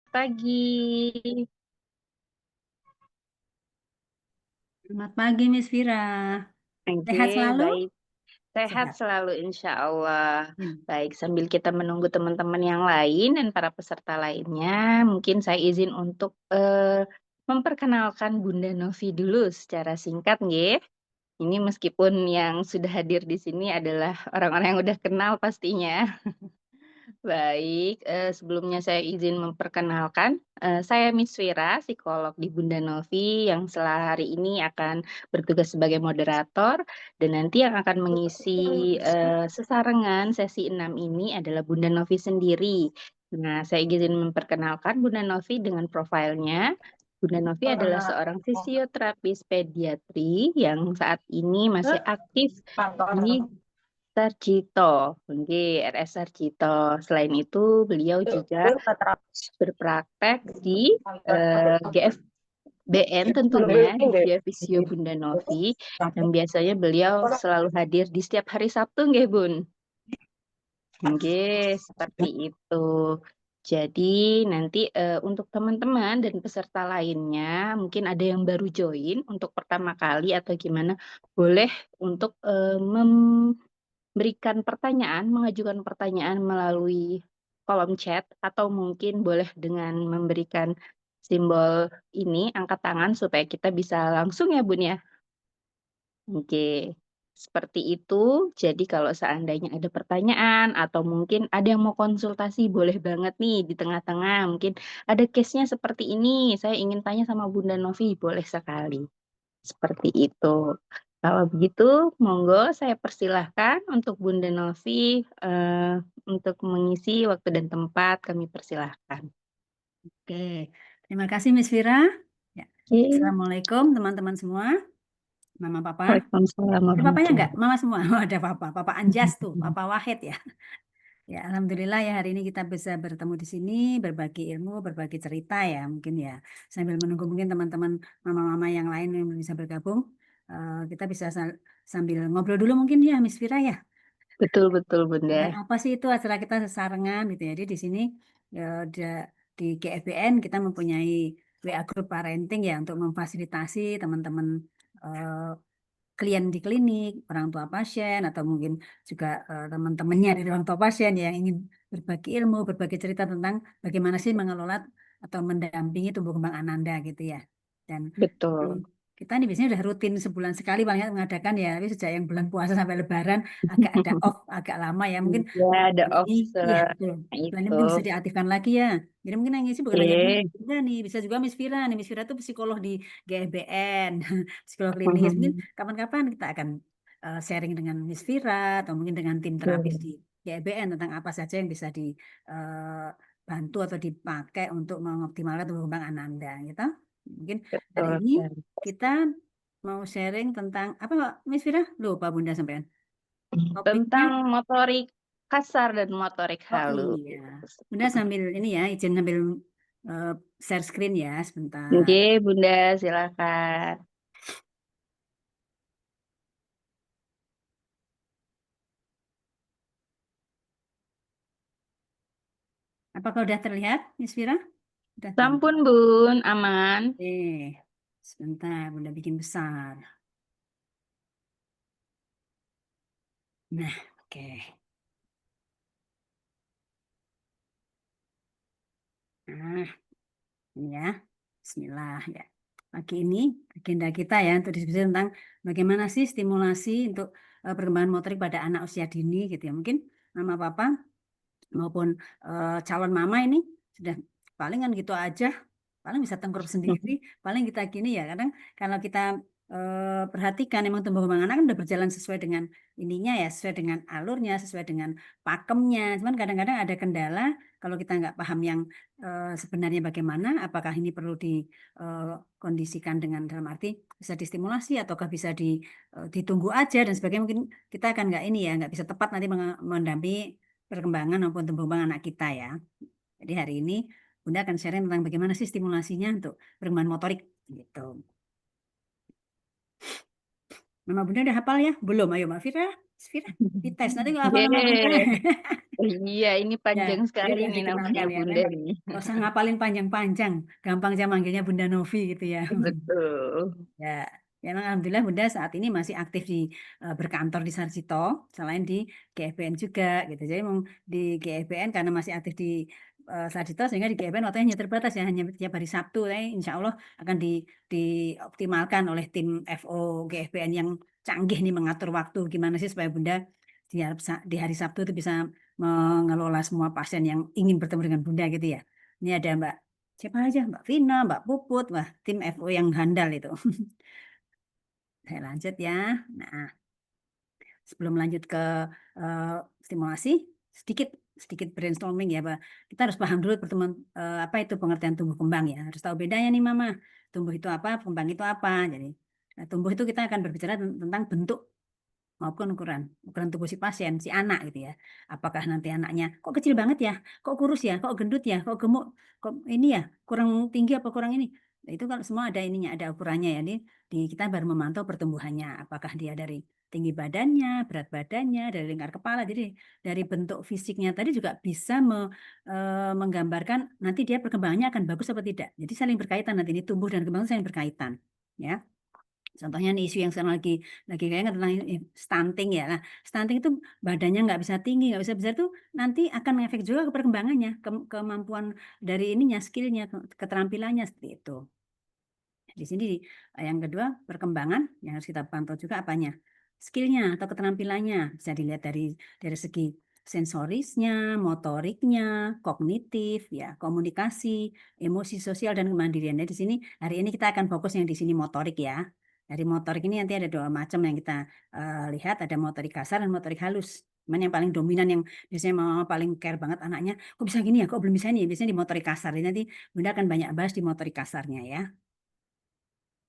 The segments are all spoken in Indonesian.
pagi. Selamat pagi, Miss Vira. Oke, Sehat selalu? baik. Sehat Sehat. selalu insya Allah. Hmm. Baik, sambil kita menunggu teman-teman yang lain dan para peserta lainnya, mungkin saya izin untuk memperkenalkan Bunda Novi dulu secara singkat, nggih. Ini meskipun yang sudah hadir di sini adalah orang-orang yang udah kenal pastinya. Baik, sebelumnya saya izin memperkenalkan, saya Miss Vira, psikolog di Bunda Novi yang setelah hari ini akan bertugas sebagai moderator dan nanti yang akan mengisi, sesarengan sesi 6 ini adalah Bunda Novi sendiri. Nah, saya izin memperkenalkan Bunda Novi dengan profilnya. Bunda Novi adalah seorang fisioterapis pediatri yang saat ini masih aktif di Sarjito, nggih, RS Sarjito. Selain itu, beliau juga berpraktek di GFBN tentunya, di Via Visio Bunda Novi, dan biasanya beliau selalu hadir di setiap hari Sabtu, nggih, Bun? Nggih, seperti itu. Jadi nanti, untuk teman-teman dan peserta lainnya, mungkin ada yang baru join untuk pertama kali atau gimana, boleh untuk, berikan pertanyaan, mengajukan pertanyaan melalui kolom chat atau mungkin boleh dengan memberikan simbol ini, angkat tangan supaya kita bisa langsung ya, Bun, ya? Oke, seperti itu. Jadi kalau seandainya ada pertanyaan atau mungkin ada yang mau konsultasi, boleh banget nih di tengah-tengah, mungkin ada case-nya seperti ini, saya ingin tanya sama Bunda Novi, boleh sekali. Seperti itu. Kalau begitu, monggo saya persilahkan untuk Bunda Novi, untuk mengisi waktu dan tempat, kami persilahkan. Oke, terima kasih Miss Vira. Ya. Oke. Assalamualaikum teman-teman semua, Mama Papa. Waalaikumsalam Ada papanya warahmatullahi enggak? Mama semua. Oh, ada Papa. Papa Anjas tuh, wabarakatuh. Papa Wahid ya. Ya, Alhamdulillah ya hari ini kita bisa bertemu di sini, berbagi ilmu, berbagi cerita ya mungkin ya. Sambil menunggu mungkin teman-teman mama-mama yang lain yang bisa bergabung, kita bisa sambil ngobrol dulu mungkin ya Miss Vira ya. Betul betul, Bunda. Tentang apa sih itu acara kita sesarengan gitu ya. Jadi di sini di GFBN kita mempunyai WA Group Parenting ya untuk memfasilitasi teman-teman eh, klien di klinik, orang tua pasien atau mungkin juga teman-temannya dari orang tua pasien yang ingin berbagi ilmu, berbagi cerita tentang bagaimana sih mengelola atau mendampingi tumbuh kembang Ananda gitu ya. Dan Betul. kita ini biasanya udah rutin sebulan sekali paling nggak mengadakan ya, tapi sejak yang bulan puasa sampai Lebaran agak ada off agak lama ya. Mungkin Ya, ada bulan ini, off iya betul. Bulan ini itu. mungkin bisa diaktifkan lagi ya. Jadi mungkin yang ngisi bukan hanya Oke. Bunda nih, bisa juga Miss Vira nih. Miss Vira itu psikolog di GFBN, psikolog klinis. Mungkin kapan-kapan kita akan sharing dengan Miss Vira atau mungkin dengan tim terapis di GFBN tentang apa saja yang bisa dibantu atau dipakai untuk mengoptimalkan tumbuh kembang Ananda, gitu. Mungkin hari Betul ini sekali. kita mau sharing tentang apa, Mbak Miss Vira? Lupa Bunda sampean. Topiknya, Tentang motorik kasar dan motorik oh halus. iya, Bunda sambil ini ya, izin sambil eh, share screen ya sebentar. Oke, Bunda, silakan. Apakah udah terlihat, Miss Vira? Udah terlihat. Sampun, Bun, aman. Sebentar, Bunda bikin besar. Nah, oke. Nah, ini ya. Bismillah ya. Pagi ini agenda kita ya untuk diskusi tentang bagaimana sih stimulasi untuk perkembangan motorik pada anak usia dini gitu ya. Mungkin mama papa maupun calon mama ini sudah palingan gitu aja, paling bisa tengkurap sendiri, paling kita gini ya. Kadang kalau kita perhatikan emang tumbuh kembang anak kan udah berjalan sesuai dengan ininya ya, sesuai dengan alurnya, sesuai dengan pakemnya. Cuman kadang-kadang ada kendala kalau kita nggak paham yang sebenarnya bagaimana, apakah ini perlu dikondisikan dengan dalam arti bisa distimulasi ataukah bisa ditunggu aja dan sebagainya. Mungkin kita akan nggak ini ya, nggak bisa tepat nanti mendampingi perkembangan maupun tumbuh kembang anak kita ya. Jadi hari ini Bunda akan sharing tentang bagaimana sih stimulasinya untuk perkembangan motorik gitu. Mama Bunda udah hafal ya? Belum? Ayo Mbak Fira. Sfira, dites, nanti kalau hafal nama bunda Yeay. Oh iya, ini ya, panjang jadi sekali udah nih namanya dikenalkan ya kan, Bunda nih. nggak usah ngapalin panjang-panjang, gampang aja manggilnya Bunda Novi gitu ya. Betul. Ya, ya alhamdulillah Bunda saat ini masih aktif di berkantor di Sarjito, selain di GFBN juga gitu. Jadi memang di GFBN karena masih aktif di Sarjito sehingga di GFBN waktunya hanya terbatas ya, hanya tiap hari Sabtu. Tapi insya Allah akan dioptimalkan oleh tim FO GFBN yang canggih nih mengatur waktu gimana sih supaya Bunda di hari Sabtu itu bisa mengelola semua pasien yang ingin bertemu dengan Bunda gitu ya. Ini ada Mbak siapa aja, Mbak Vina, Mbak Puput, wah tim FO yang handal itu. Saya lanjut ya. Nah, sebelum lanjut ke stimulasi, sedikit sedikit brainstorming ya, Pak. Kita harus paham dulu pertemuan apa itu pengertian tumbuh kembang ya. Harus tahu bedanya nih, Mama. Tumbuh itu apa, kembang itu apa. Jadi, tumbuh itu kita akan berbicara tentang bentuk maupun ukuran ukuran tubuh si pasien, si anak gitu ya. Apakah nanti anaknya kok kecil banget ya, kok kurus ya, kok gendut ya, kok gemuk, kok ini ya, kurang tinggi apa kurang ini. Nah, itu kalau semua ada ininya, ada ukurannya ya. Kita baru memantau pertumbuhannya, apakah dia dari tinggi badannya, berat badannya, dari lingkar kepala. Jadi dari bentuk fisiknya tadi juga bisa menggambarkan nanti dia perkembangannya akan bagus apa tidak. Jadi saling berkaitan nanti ini tumbuh dan kembang saling berkaitan, ya. Contohnya nih isu yang sekarang lagi kayaknya tentang stunting ya. Nah, stunting itu badannya nggak bisa tinggi, nggak bisa besar tuh nanti akan mengefek juga ke perkembangannya, kemampuan dari ininya, skillnya, keterampilannya seperti itu. Di sini yang kedua perkembangan yang harus kita pantau juga apanya, skillnya atau keterampilannya bisa dilihat dari segi sensorisnya, motoriknya, kognitif, ya komunikasi, emosi sosial dan kemandiriannya. Di sini hari ini kita akan fokus yang di sini motorik ya. Dari motorik ini nanti ada dua macam yang kita lihat, ada motorik kasar dan motorik halus. Cuman yang paling dominan yang biasanya mama paling care banget anaknya, kok bisa gini ya, kok belum bisa ini ya, biasanya di motorik kasar. Jadi nanti Bunda akan banyak bahas di motorik kasarnya ya.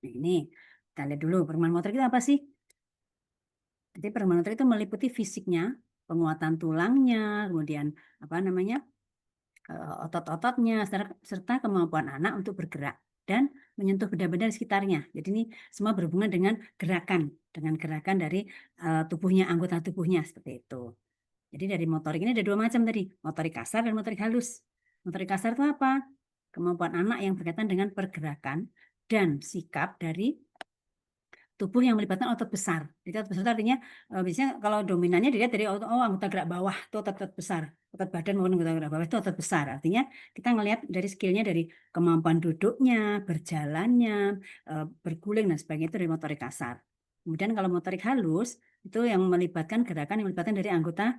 Nah, ini kita lihat dulu perkembangan motorik itu apa sih? Jadi perkembangan motorik itu meliputi fisiknya, penguatan tulangnya, kemudian apa namanya otot-ototnya, serta kemampuan anak untuk bergerak dan menyentuh benda-benda di sekitarnya. Jadi ini semua berhubungan dengan gerakan dari tubuhnya, anggota tubuhnya seperti itu. Jadi dari motorik ini ada dua macam tadi, motorik kasar dan motorik halus. Motorik kasar itu apa? Kemampuan anak yang berkaitan dengan pergerakan dan sikap dari tubuh yang melibatkan otot besar. Jadi otot besar artinya biasanya kalau dominannya dilihat dari anggota gerak bawah itu otot besar, otot badan maupun anggota gerak bawah itu otot besar. Artinya kita ngelihat dari skillnya dari kemampuan duduknya, berjalannya, berguling dan sebagainya itu dari motorik kasar. Kemudian kalau motorik halus itu yang melibatkan gerakan yang melibatkan dari anggota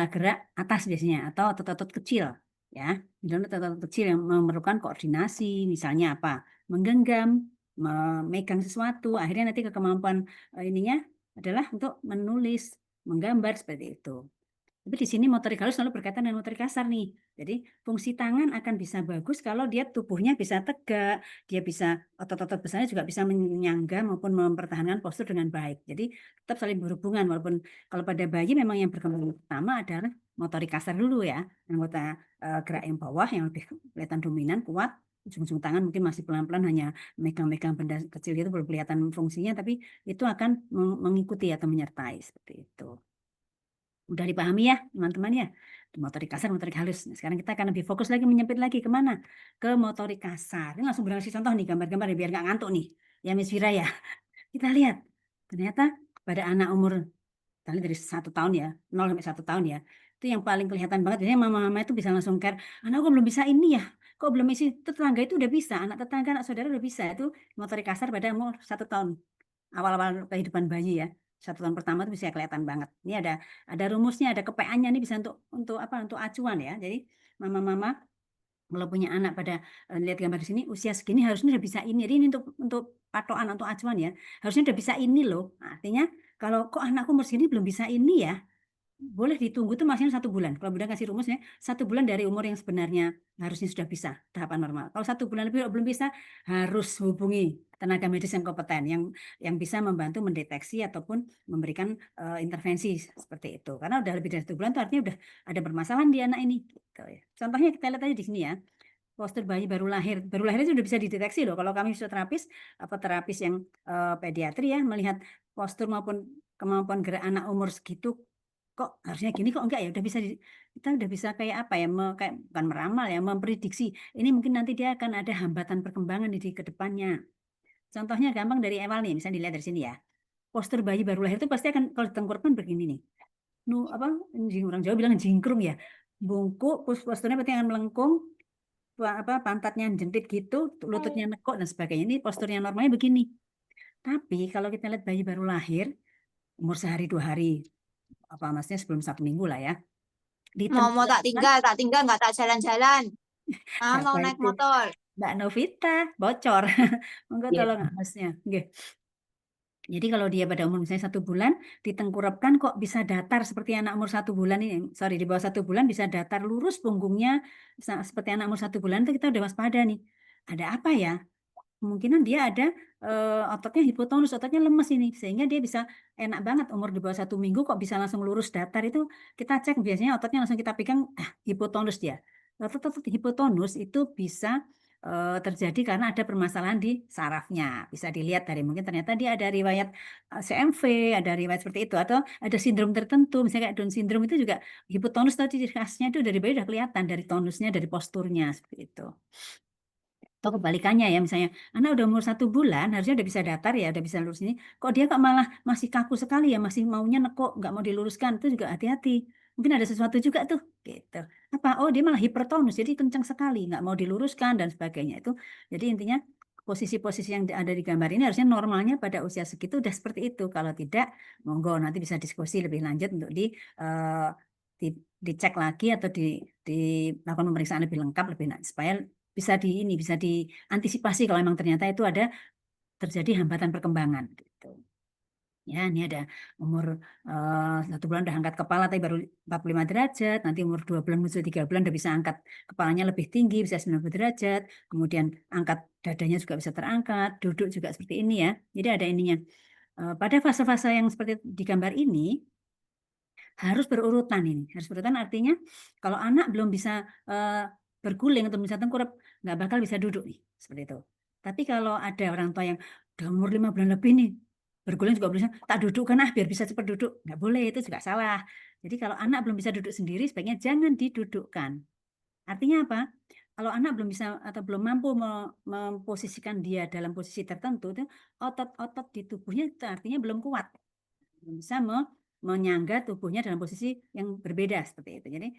gerak atas biasanya atau otot-otot kecil ya. Dan otot-otot kecil yang memerlukan koordinasi, misalnya apa? Menggenggam, memegang sesuatu, akhirnya nanti kemampuan ininya adalah untuk menulis, menggambar seperti itu. Tapi di sini motorik halus selalu berkaitan dengan motorik kasar nih. Jadi fungsi tangan akan bisa bagus kalau dia tubuhnya bisa tegak, dia bisa otot-otot besarnya juga bisa menyangga maupun mempertahankan postur dengan baik. Jadi tetap saling berhubungan walaupun kalau pada bayi memang yang berkembang pertama adalah motorik kasar dulu ya, anggota gerak yang bawah yang lebih kelihatan dominan kuat. Ujung-ujung tangan mungkin masih pelan-pelan hanya megang-megang benda kecil itu belum kelihatan fungsinya, tapi itu akan mengikuti atau menyertai seperti itu. Udah dipahami ya teman-teman ya, motorik kasar, motorik halus. Nah, sekarang kita akan lebih fokus lagi menyempit lagi kemana? Ke motorik kasar. Ini langsung bernasih contoh nih gambar-gambar biar nggak ngantuk nih. Ya Miss Vira ya. Kita lihat ternyata pada anak umur tadi dari 1 tahun ya, 0 sampai 1 tahun ya. Itu yang paling kelihatan banget. Biasanya mama-mama itu bisa langsung care, anak kok belum bisa ini ya, kok belum isi. Itu tetangga itu udah bisa, anak tetangga, anak saudara udah bisa. Itu motorik kasar pada umur 1 tahun. Awal-awal kehidupan bayi ya. 1 tahun pertama itu bisa kelihatan banget. Ini ada rumusnya, ada KPA-nya nih bisa untuk apa? Untuk acuan ya. Jadi mama-mama kalau punya anak pada lihat gambar di sini usia segini harusnya udah bisa ini. Jadi ini untuk patokan untuk acuan ya. Harusnya udah bisa ini loh. Nah, artinya kalau kok anakku umur segini belum bisa ini ya, boleh ditunggu tuh maksimal 1 bulan. Kalau Bunda kasih rumusnya, 1 bulan dari umur yang sebenarnya harusnya sudah bisa tahapan normal. Kalau 1 bulan lebih belum bisa, harus hubungi tenaga medis yang kompeten yang bisa membantu mendeteksi ataupun memberikan intervensi seperti itu. Karena udah lebih dari 1 bulan itu artinya udah ada permasalahan di anak ini. Gitu ya. Contohnya kita lihat aja di sini ya. Postur bayi baru lahir itu sudah bisa dideteksi loh. Kalau kami fisioterapis, apa terapis yang pediatri ya melihat postur maupun kemampuan gerak anak umur segitu kok harusnya gini kok enggak ya, kita udah bisa kayak apa ya, kayak bukan meramal ya, memprediksi ini mungkin nanti dia akan ada hambatan perkembangan di ke depannya. Contohnya gampang dari awal nih, misalnya dilihat dari sini ya. Postur bayi baru lahir itu pasti akan kalau ditengkurapkan begini nih. Apa orang Jawa bilang jingkrung ya. Bungkuk, posturnya pasti akan melengkung, pantatnya jentit gitu, lututnya nekuk dan sebagainya. Ini posturnya normalnya begini. Tapi kalau kita lihat bayi baru lahir, umur sehari 2 hari, apa maksudnya sebelum 1 minggu lah ya, Mau ditengkurapkan. tak tinggal nggak tak jalan-jalan. Mau Siapa naik itu? motor. Mbak Novita, bocor. Monggo Iya. tolong hostnya. Nggih. Jadi kalau dia pada umur misalnya 1 bulan, ditengkurapkan kok bisa datar seperti anak umur 1 bulan ini. Sorry, di bawah 1 bulan bisa datar lurus punggungnya, seperti anak umur 1 bulan itu kita udah waspada nih. Ada apa ya? Kemungkinan dia ada ototnya hipotonus, ototnya lemes ini, sehingga dia bisa enak banget umur di bawah 1 minggu kok bisa langsung lurus datar itu kita cek biasanya ototnya langsung kita pegang, hipotonus dia. Otot-otot hipotonus itu bisa terjadi karena ada permasalahan di sarafnya. Bisa dilihat dari mungkin ternyata dia ada riwayat CMV, ada riwayat seperti itu, atau ada sindrom tertentu, misalnya kayak Down syndrome itu juga hipotonus tadi ciri khasnya itu dari bayi udah kelihatan dari tonusnya, dari posturnya seperti itu. Atau kebalikannya ya, misalnya anak udah umur 1 bulan harusnya udah bisa datar ya, udah bisa lurus ini. Kok dia kok malah masih kaku sekali ya, masih maunya nekuk, nggak mau diluruskan, itu juga hati-hati. Mungkin ada sesuatu juga tuh, gitu. Apa? Oh dia malah hipertonus, jadi kencang sekali, nggak mau diluruskan dan sebagainya itu. Jadi intinya posisi-posisi yang ada di gambar ini harusnya normalnya pada usia segitu udah seperti itu. Kalau tidak, monggo nanti bisa diskusi lebih lanjut untuk eh, di dicek lagi atau dilakukan pemeriksaan lebih lengkap lebih supaya bisa diantisipasi kalau memang ternyata itu ada terjadi hambatan perkembangan gitu. Ya, ini ada umur 1 bulan udah angkat kepala tapi baru 45 derajat, nanti umur 2 bulan menuju 3 bulan udah bisa angkat kepalanya lebih tinggi, bisa 90 derajat, kemudian angkat dadanya juga bisa terangkat, duduk juga seperti ini ya. Jadi ada ininya. Pada fase-fase yang seperti di gambar ini, harus berurutan ini. Harus berurutan artinya kalau anak belum bisa berguling atau bisa tengkurap, nggak bakal bisa duduk nih, seperti itu. Tapi kalau ada orang tua yang udah umur 5 bulan lebih nih, berguling juga bisa, tak dudukkan biar bisa cepat duduk. Nggak boleh, itu juga salah. Jadi kalau anak belum bisa duduk sendiri, sebaiknya jangan didudukkan. Artinya apa? Kalau anak belum bisa atau belum mampu memposisikan dia dalam posisi tertentu, itu otot-otot di tubuhnya itu artinya belum kuat. Belum bisa menyangga tubuhnya dalam posisi yang berbeda seperti itu. Jadi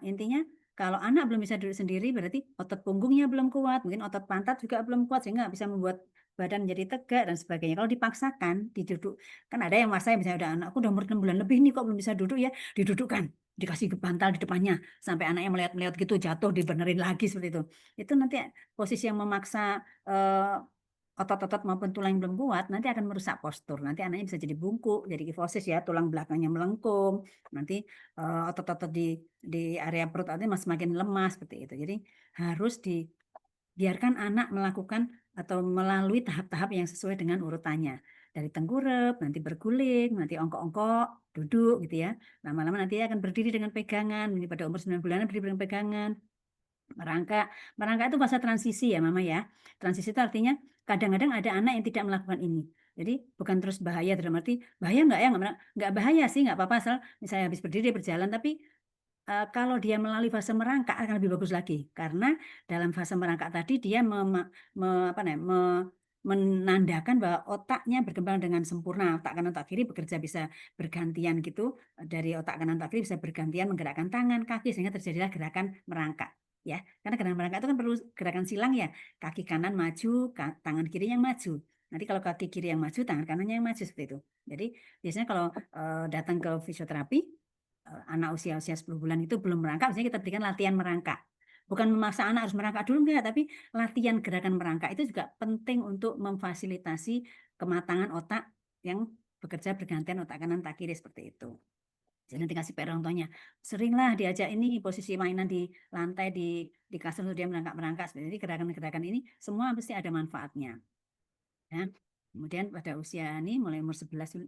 intinya kalau anak belum bisa duduk sendiri berarti otot punggungnya belum kuat, mungkin otot pantat juga belum kuat sehingga bisa membuat badan jadi tegak dan sebagainya. Kalau dipaksakan diduduk, kan ada yang masa yang misalnya udah anakku udah umur 6 bulan lebih nih kok belum bisa duduk ya, didudukkan, dikasih bantal di depannya sampai anaknya melihat-melihat gitu jatuh dibenerin lagi seperti itu. Itu nanti posisi yang memaksa otot-otot maupun tulang yang belum kuat nanti akan merusak postur. Nanti anaknya bisa jadi bungkuk, jadi kifosis ya, tulang belakangnya melengkung. Nanti otot-otot di area perut artinya semakin lemah seperti itu. Jadi harus dibiarkan anak melakukan atau melalui tahap-tahap yang sesuai dengan urutannya. Dari tengkurap, nanti berguling, nanti ongkok-ongkok, duduk gitu ya. Lama-lama nanti akan berdiri dengan pegangan. Ini pada umur 9 bulan berdiri dengan pegangan. Merangkak. Merangkak itu masa transisi ya Mama ya. Transisi itu artinya kadang-kadang ada anak yang tidak melakukan ini. Jadi bukan terus bahaya dalam arti bahaya nggak ya? Nggak bahaya sih, nggak apa-apa asal misalnya habis berdiri berjalan. Tapi kalau dia melalui fase merangkak akan lebih bagus lagi. Karena dalam fase merangkak tadi dia menandakan bahwa otaknya berkembang dengan sempurna. Otak kanan, otak kiri bekerja bisa bergantian gitu. Dari otak kanan, otak kiri bisa bergantian menggerakkan tangan, kaki sehingga terjadilah gerakan merangkak. Ya, karena gerakan merangkak itu kan perlu gerakan silang ya, kaki kanan maju, tangan kiri yang maju. Nanti kalau kaki kiri yang maju, tangan kanannya yang maju seperti itu. Jadi biasanya kalau datang ke fisioterapi, anak usia 10 bulan itu belum merangkak, biasanya kita berikan latihan merangkak. Bukan memaksa anak harus merangkak dulu enggak, tapi latihan gerakan merangkak itu juga penting untuk memfasilitasi kematangan otak yang bekerja bergantian otak kanan, otak kiri seperti itu. Jadi nanti kasih PR orang tuanya, seringlah diajak ini posisi mainan di lantai di kasur untuk dia merangkak-merangkak. Jadi gerakan-gerakan ini semua pasti ada manfaatnya. Ya. Kemudian pada usia ini mulai umur 11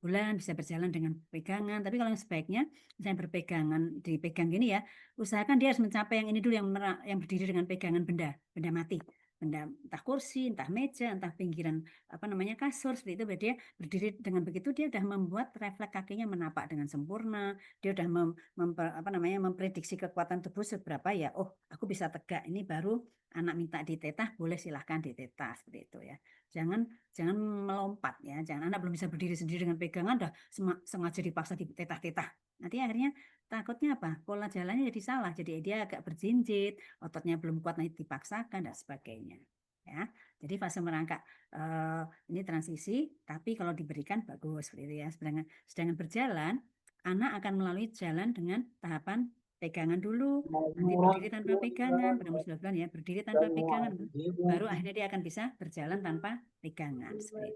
bulan bisa berjalan dengan pegangan. Tapi kalau yang sebaiknya misalnya berpegangan dipegang gini ya, usahakan dia harus mencapai yang ini dulu yang berdiri dengan pegangan benda mati. benda, entah kursi, entah meja, entah pinggiran kasur seperti itu. Dia berdiri dengan begitu, dia sudah membuat refleks kakinya menapak dengan sempurna. Dia sudah memprediksi kekuatan tubuh seberapa ya. Oh, aku bisa tegak. Ini baru anak minta ditetah, boleh silahkan ditetah seperti itu ya. Jangan melompat ya. Jangan anak belum bisa berdiri sendiri dengan pegangan, udah sengaja dipaksa ditetah-tetah. Nanti akhirnya takutnya apa? Pola jalannya jadi salah, jadi dia agak berjinjit, ototnya belum kuat, nanti dipaksakan dan sebagainya. Ya, jadi fase merangkak ini transisi, tapi kalau diberikan bagus seperti itu ya. Sedangkan berjalan, anak akan melalui jalan dengan tahapan pegangan dulu, nanti berdiri tanpa pegangan, pada umur 9 bulan ya, berdiri tanpa pegangan, baru akhirnya dia akan bisa berjalan tanpa pegangan seperti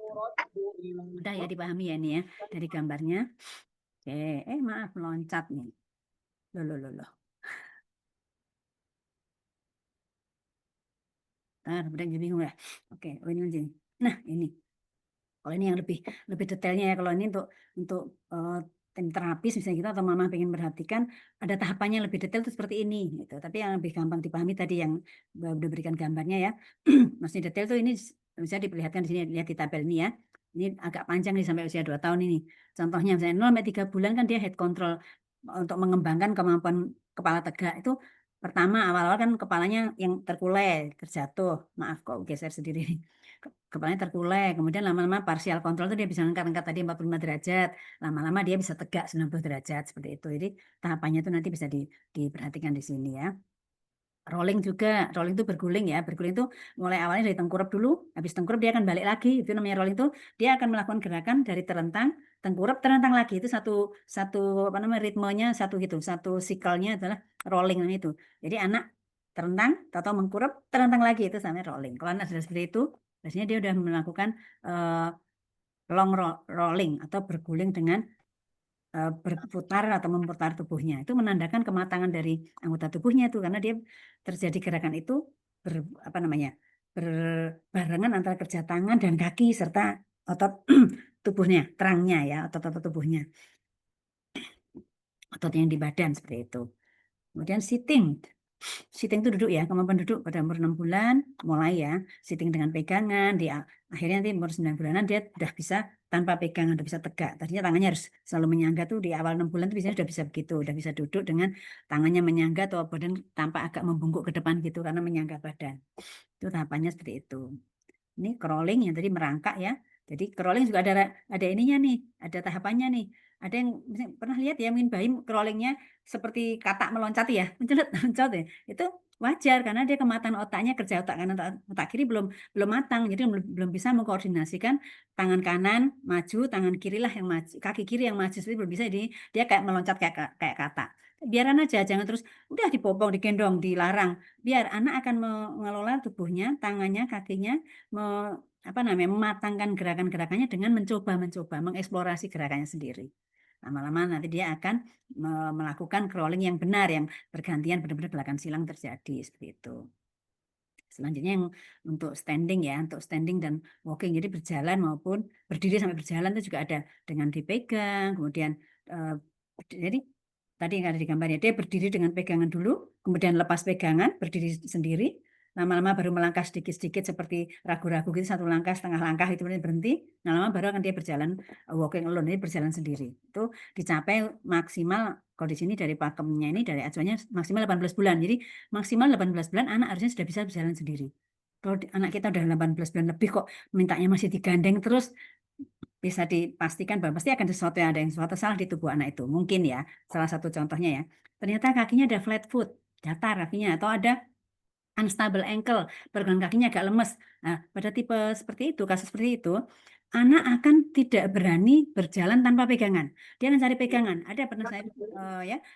itu. Udah ya dipahami ya ini ya dari gambarnya. Oke, maaf meloncat nih. Loh. Udah bingung ya. Oke, ini aja. Nah, ini. Kalau ini yang lebih detailnya ya. Kalau ini untuk tim terapis misalnya kita atau mama pengen perhatikan ada tahapannya lebih detail itu seperti ini gitu. Tapi yang lebih gampang dipahami tadi yang udah berikan gambarnya ya. Maksudnya detail tuh ini bisa diperlihatkan di sini, lihat di tabel ini ya. Ini agak panjang nih sampai usia 2 tahun ini. Contohnya misalnya 0 sampai 3 bulan kan dia head control untuk mengembangkan kemampuan kepala tegak itu. Pertama awal-awal kan kepalanya yang terkulai, terjatuh. Maaf kok geser sendiri. Kepalanya terkulai, kemudian lama-lama partial control itu dia bisa angkat tadi 45 derajat. Lama-lama dia bisa tegak 90 derajat seperti itu. Jadi tahapannya itu nanti bisa diperhatikan di sini ya. Rolling juga, rolling itu berguling ya. Berguling itu mulai awalnya dari tengkurap dulu, habis tengkurap dia akan balik lagi. Itu namanya rolling itu dia akan melakukan gerakan dari terentang, tengkurap, terentang lagi. Itu satu ritmenya satu gitu, satu siklenya adalah rolling itu. Jadi anak terentang, atau mengkurap, terentang lagi itu sampai rolling. Kalau anak sudah seperti itu, biasanya dia sudah melakukan long rolling atau berguling dengan berputar atau memutar tubuhnya. Itu menandakan kematangan dari anggota tubuhnya itu karena dia terjadi gerakan itu berbarengan antara kerja tangan dan kaki serta otot tubuhnya, terangnya ya, otot-otot tubuhnya. Otot yang di badan seperti itu. Kemudian sitting. Sitting itu duduk ya, kemampuan duduk pada umur 6 bulan mulai ya, sitting dengan pegangan, akhirnya nanti umur 9 bulanan dia sudah bisa tanpa pegangan, sudah bisa tegak. Tadinya tangannya harus selalu menyangga tuh di awal 6 bulan tuh biasanya sudah bisa begitu, sudah bisa duduk dengan tangannya menyangga atau badan tanpa agak membungkuk ke depan gitu karena menyangga badan. Itu tahapannya seperti itu. Ini crawling yang tadi merangkak ya. Jadi crawling juga ada ininya nih, ada tahapannya nih. Ada yang pernah lihat ya mungkin bayi crawlingnya seperti katak meloncat ya, mencet ya. Itu wajar karena dia kematangan otaknya, kerja otak kanan otak kiri belum matang, jadi belum bisa mengkoordinasikan tangan kanan maju, tangan kiri lah yang maju, kaki kiri yang maju, jadi belum bisa. Dia kayak meloncat kayak katak. Biaran aja, jangan terus udah dipopong, digendong, dilarang. Biar anak akan mengelola tubuhnya, tangannya, kakinya, mematangkan gerakan-gerakannya dengan mencoba mengeksplorasi gerakannya sendiri. Lama-lama nanti dia akan melakukan crawling yang benar, yang bergantian benar-benar belakang silang terjadi seperti itu. Selanjutnya yang untuk standing ya, untuk standing dan walking, jadi berjalan maupun berdiri sampai berjalan itu juga ada dengan dipegang, kemudian jadi tadi yang ada di gambarnya, dia berdiri dengan pegangan dulu, kemudian lepas pegangan, berdiri sendiri, lama-lama baru melangkah sedikit-sedikit seperti ragu-ragu gitu, satu langkah, setengah langkah itu berhenti, lama-lama baru akan dia berjalan walking alone, ini berjalan sendiri. Itu dicapai maksimal, kalau di sini dari pakemnya ini, dari acuannya maksimal 18 bulan. Jadi maksimal 18 bulan anak harusnya sudah bisa berjalan sendiri. Kalau anak kita udah 18 bulan lebih kok mintanya masih digandeng terus, bisa dipastikan bahwa pasti akan ada sesuatu salah di tubuh anak itu. Mungkin ya, salah satu contohnya ya. Ternyata kakinya ada flat foot, datar kakinya, atau ada unstable ankle, pergelangan kakinya agak lemes. Nah, pada tipe seperti itu, kasus seperti itu, anak akan tidak berani berjalan tanpa pegangan. Dia akan cari pegangan. Ada pernah saya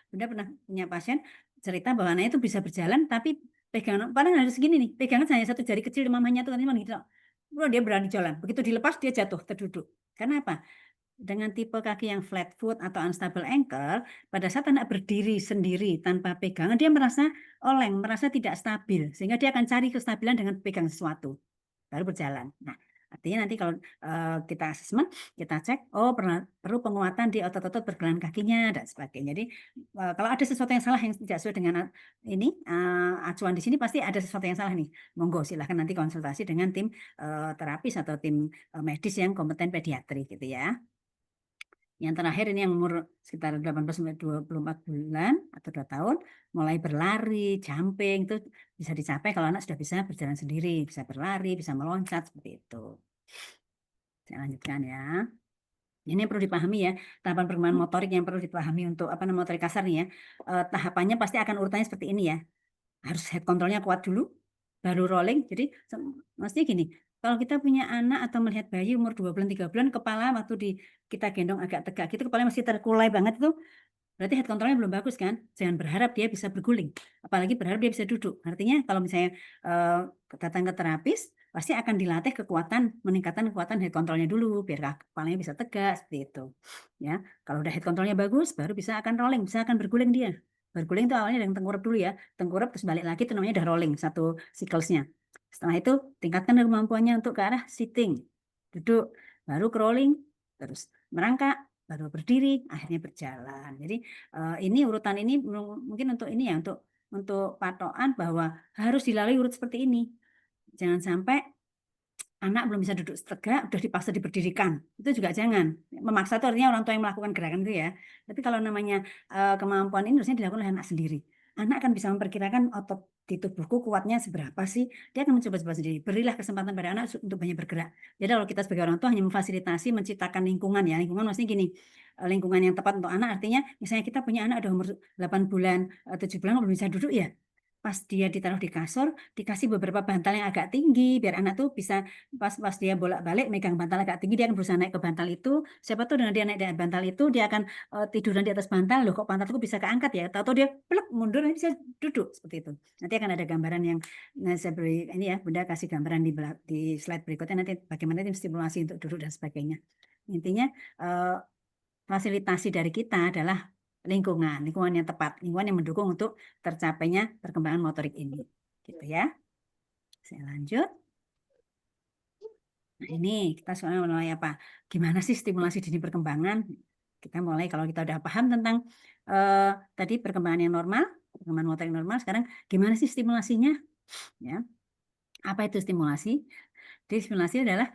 Bunda pernah punya pasien cerita bahwa anaknya itu bisa berjalan tapi pegangan paling harus segini nih. Pegangan hanya satu jari kecil di mamanya tuh gitu. Dia berani jalan. Begitu dilepas dia jatuh terduduk. Karena apa? Dengan tipe kaki yang flat foot atau unstable ankle, pada saat anak berdiri sendiri tanpa pegangan, dia merasa oleng, merasa tidak stabil. Sehingga dia akan cari kestabilan dengan pegang sesuatu. Baru berjalan. Nah, Artinya nanti kalau kita asesmen, kita cek, oh perlu penguatan di otot-otot pergelangan kakinya dan sebagainya. Jadi kalau ada sesuatu yang salah yang tidak sesuai dengan ini acuan di sini, pasti ada sesuatu yang salah nih. Monggo silahkan nanti konsultasi dengan tim terapis atau tim medis yang kompeten pediatri gitu ya. Yang terakhir ini yang umur sekitar 18-24 bulan atau 2 tahun, mulai berlari, jumping, itu bisa dicapai kalau anak sudah bisa berjalan sendiri, bisa berlari, bisa meloncat, seperti itu. Saya lanjutkan ya. Ini perlu dipahami ya, tahapan perkembangan motorik yang perlu dipahami untuk motorik kasar nih ya. Tahapannya pasti akan urutannya seperti ini ya. Harus head controlnya kuat dulu, baru rolling. Jadi maksudnya gini, kalau kita punya anak atau melihat bayi umur 2 bulan, 3 bulan, kepala waktu kita gendong agak tegak gitu, kepalanya masih terkulai banget itu, berarti head controlnya belum bagus kan? Jangan berharap dia bisa berguling, apalagi berharap dia bisa duduk. Artinya kalau misalnya datang ke terapis, pasti akan dilatih meningkatkan kekuatan head controlnya dulu, biar kepalanya bisa tegak, seperti itu. Ya, kalau udah head controlnya bagus, baru bisa akan rolling, bisa akan berguling dia. Berguling itu awalnya dengan tengkurap dulu ya, tengkurap terus balik lagi, itu namanya udah rolling, satu siklesnya. Setelah itu, tingkatkan kemampuannya untuk ke arah sitting, duduk, baru crawling, terus merangkak, baru berdiri, akhirnya berjalan. Jadi ini urutan ini mungkin untuk ini ya, untuk patokan bahwa harus dilalui urut seperti ini. Jangan sampai anak belum bisa duduk tegak, udah dipaksa diberdirikan. Itu juga jangan. Memaksa itu artinya orang tua yang melakukan gerakan itu ya. Tapi kalau namanya kemampuan ini harusnya dilakukan oleh anak sendiri. Anak akan bisa memperkirakan otot di tubuhku kuatnya seberapa sih. Dia akan mencoba-coba sendiri. Berilah kesempatan pada anak untuk banyak bergerak. Jadi kalau kita sebagai orang tua hanya memfasilitasi, menciptakan lingkungan ya. Lingkungan maksudnya gini, lingkungan yang tepat untuk anak artinya misalnya kita punya anak udah umur 8 bulan, 7 bulan belum bisa duduk ya. Pas dia ditaruh di kasur, dikasih beberapa bantal yang agak tinggi, biar anak tuh bisa pas dia bolak-balik megang bantal agak tinggi, dia akan berusaha naik ke bantal itu. Siapa tuh dengan dia naik di bantal itu, dia akan tiduran di atas bantal. Loh kok bantalku bisa keangkat ya? Tahu dia plek mundur, nanti bisa duduk seperti itu. Nanti akan ada gambaran yang saya beri ini ya, Bunda kasih gambaran di slide berikutnya nanti bagaimana tim stimulasi untuk duduk dan sebagainya. Intinya fasilitasi dari kita adalah lingkungan yang tepat, lingkungan yang mendukung untuk tercapainya perkembangan motorik ini. Gitu ya. Saya lanjut. Nah, ini kita soalnya mulai apa? Gimana sih stimulasi dini perkembangan? Kita mulai kalau kita udah paham tentang tadi perkembangan yang normal, perkembangan motorik normal, sekarang gimana sih stimulasinya? Ya. Apa itu stimulasi? Jadi stimulasi adalah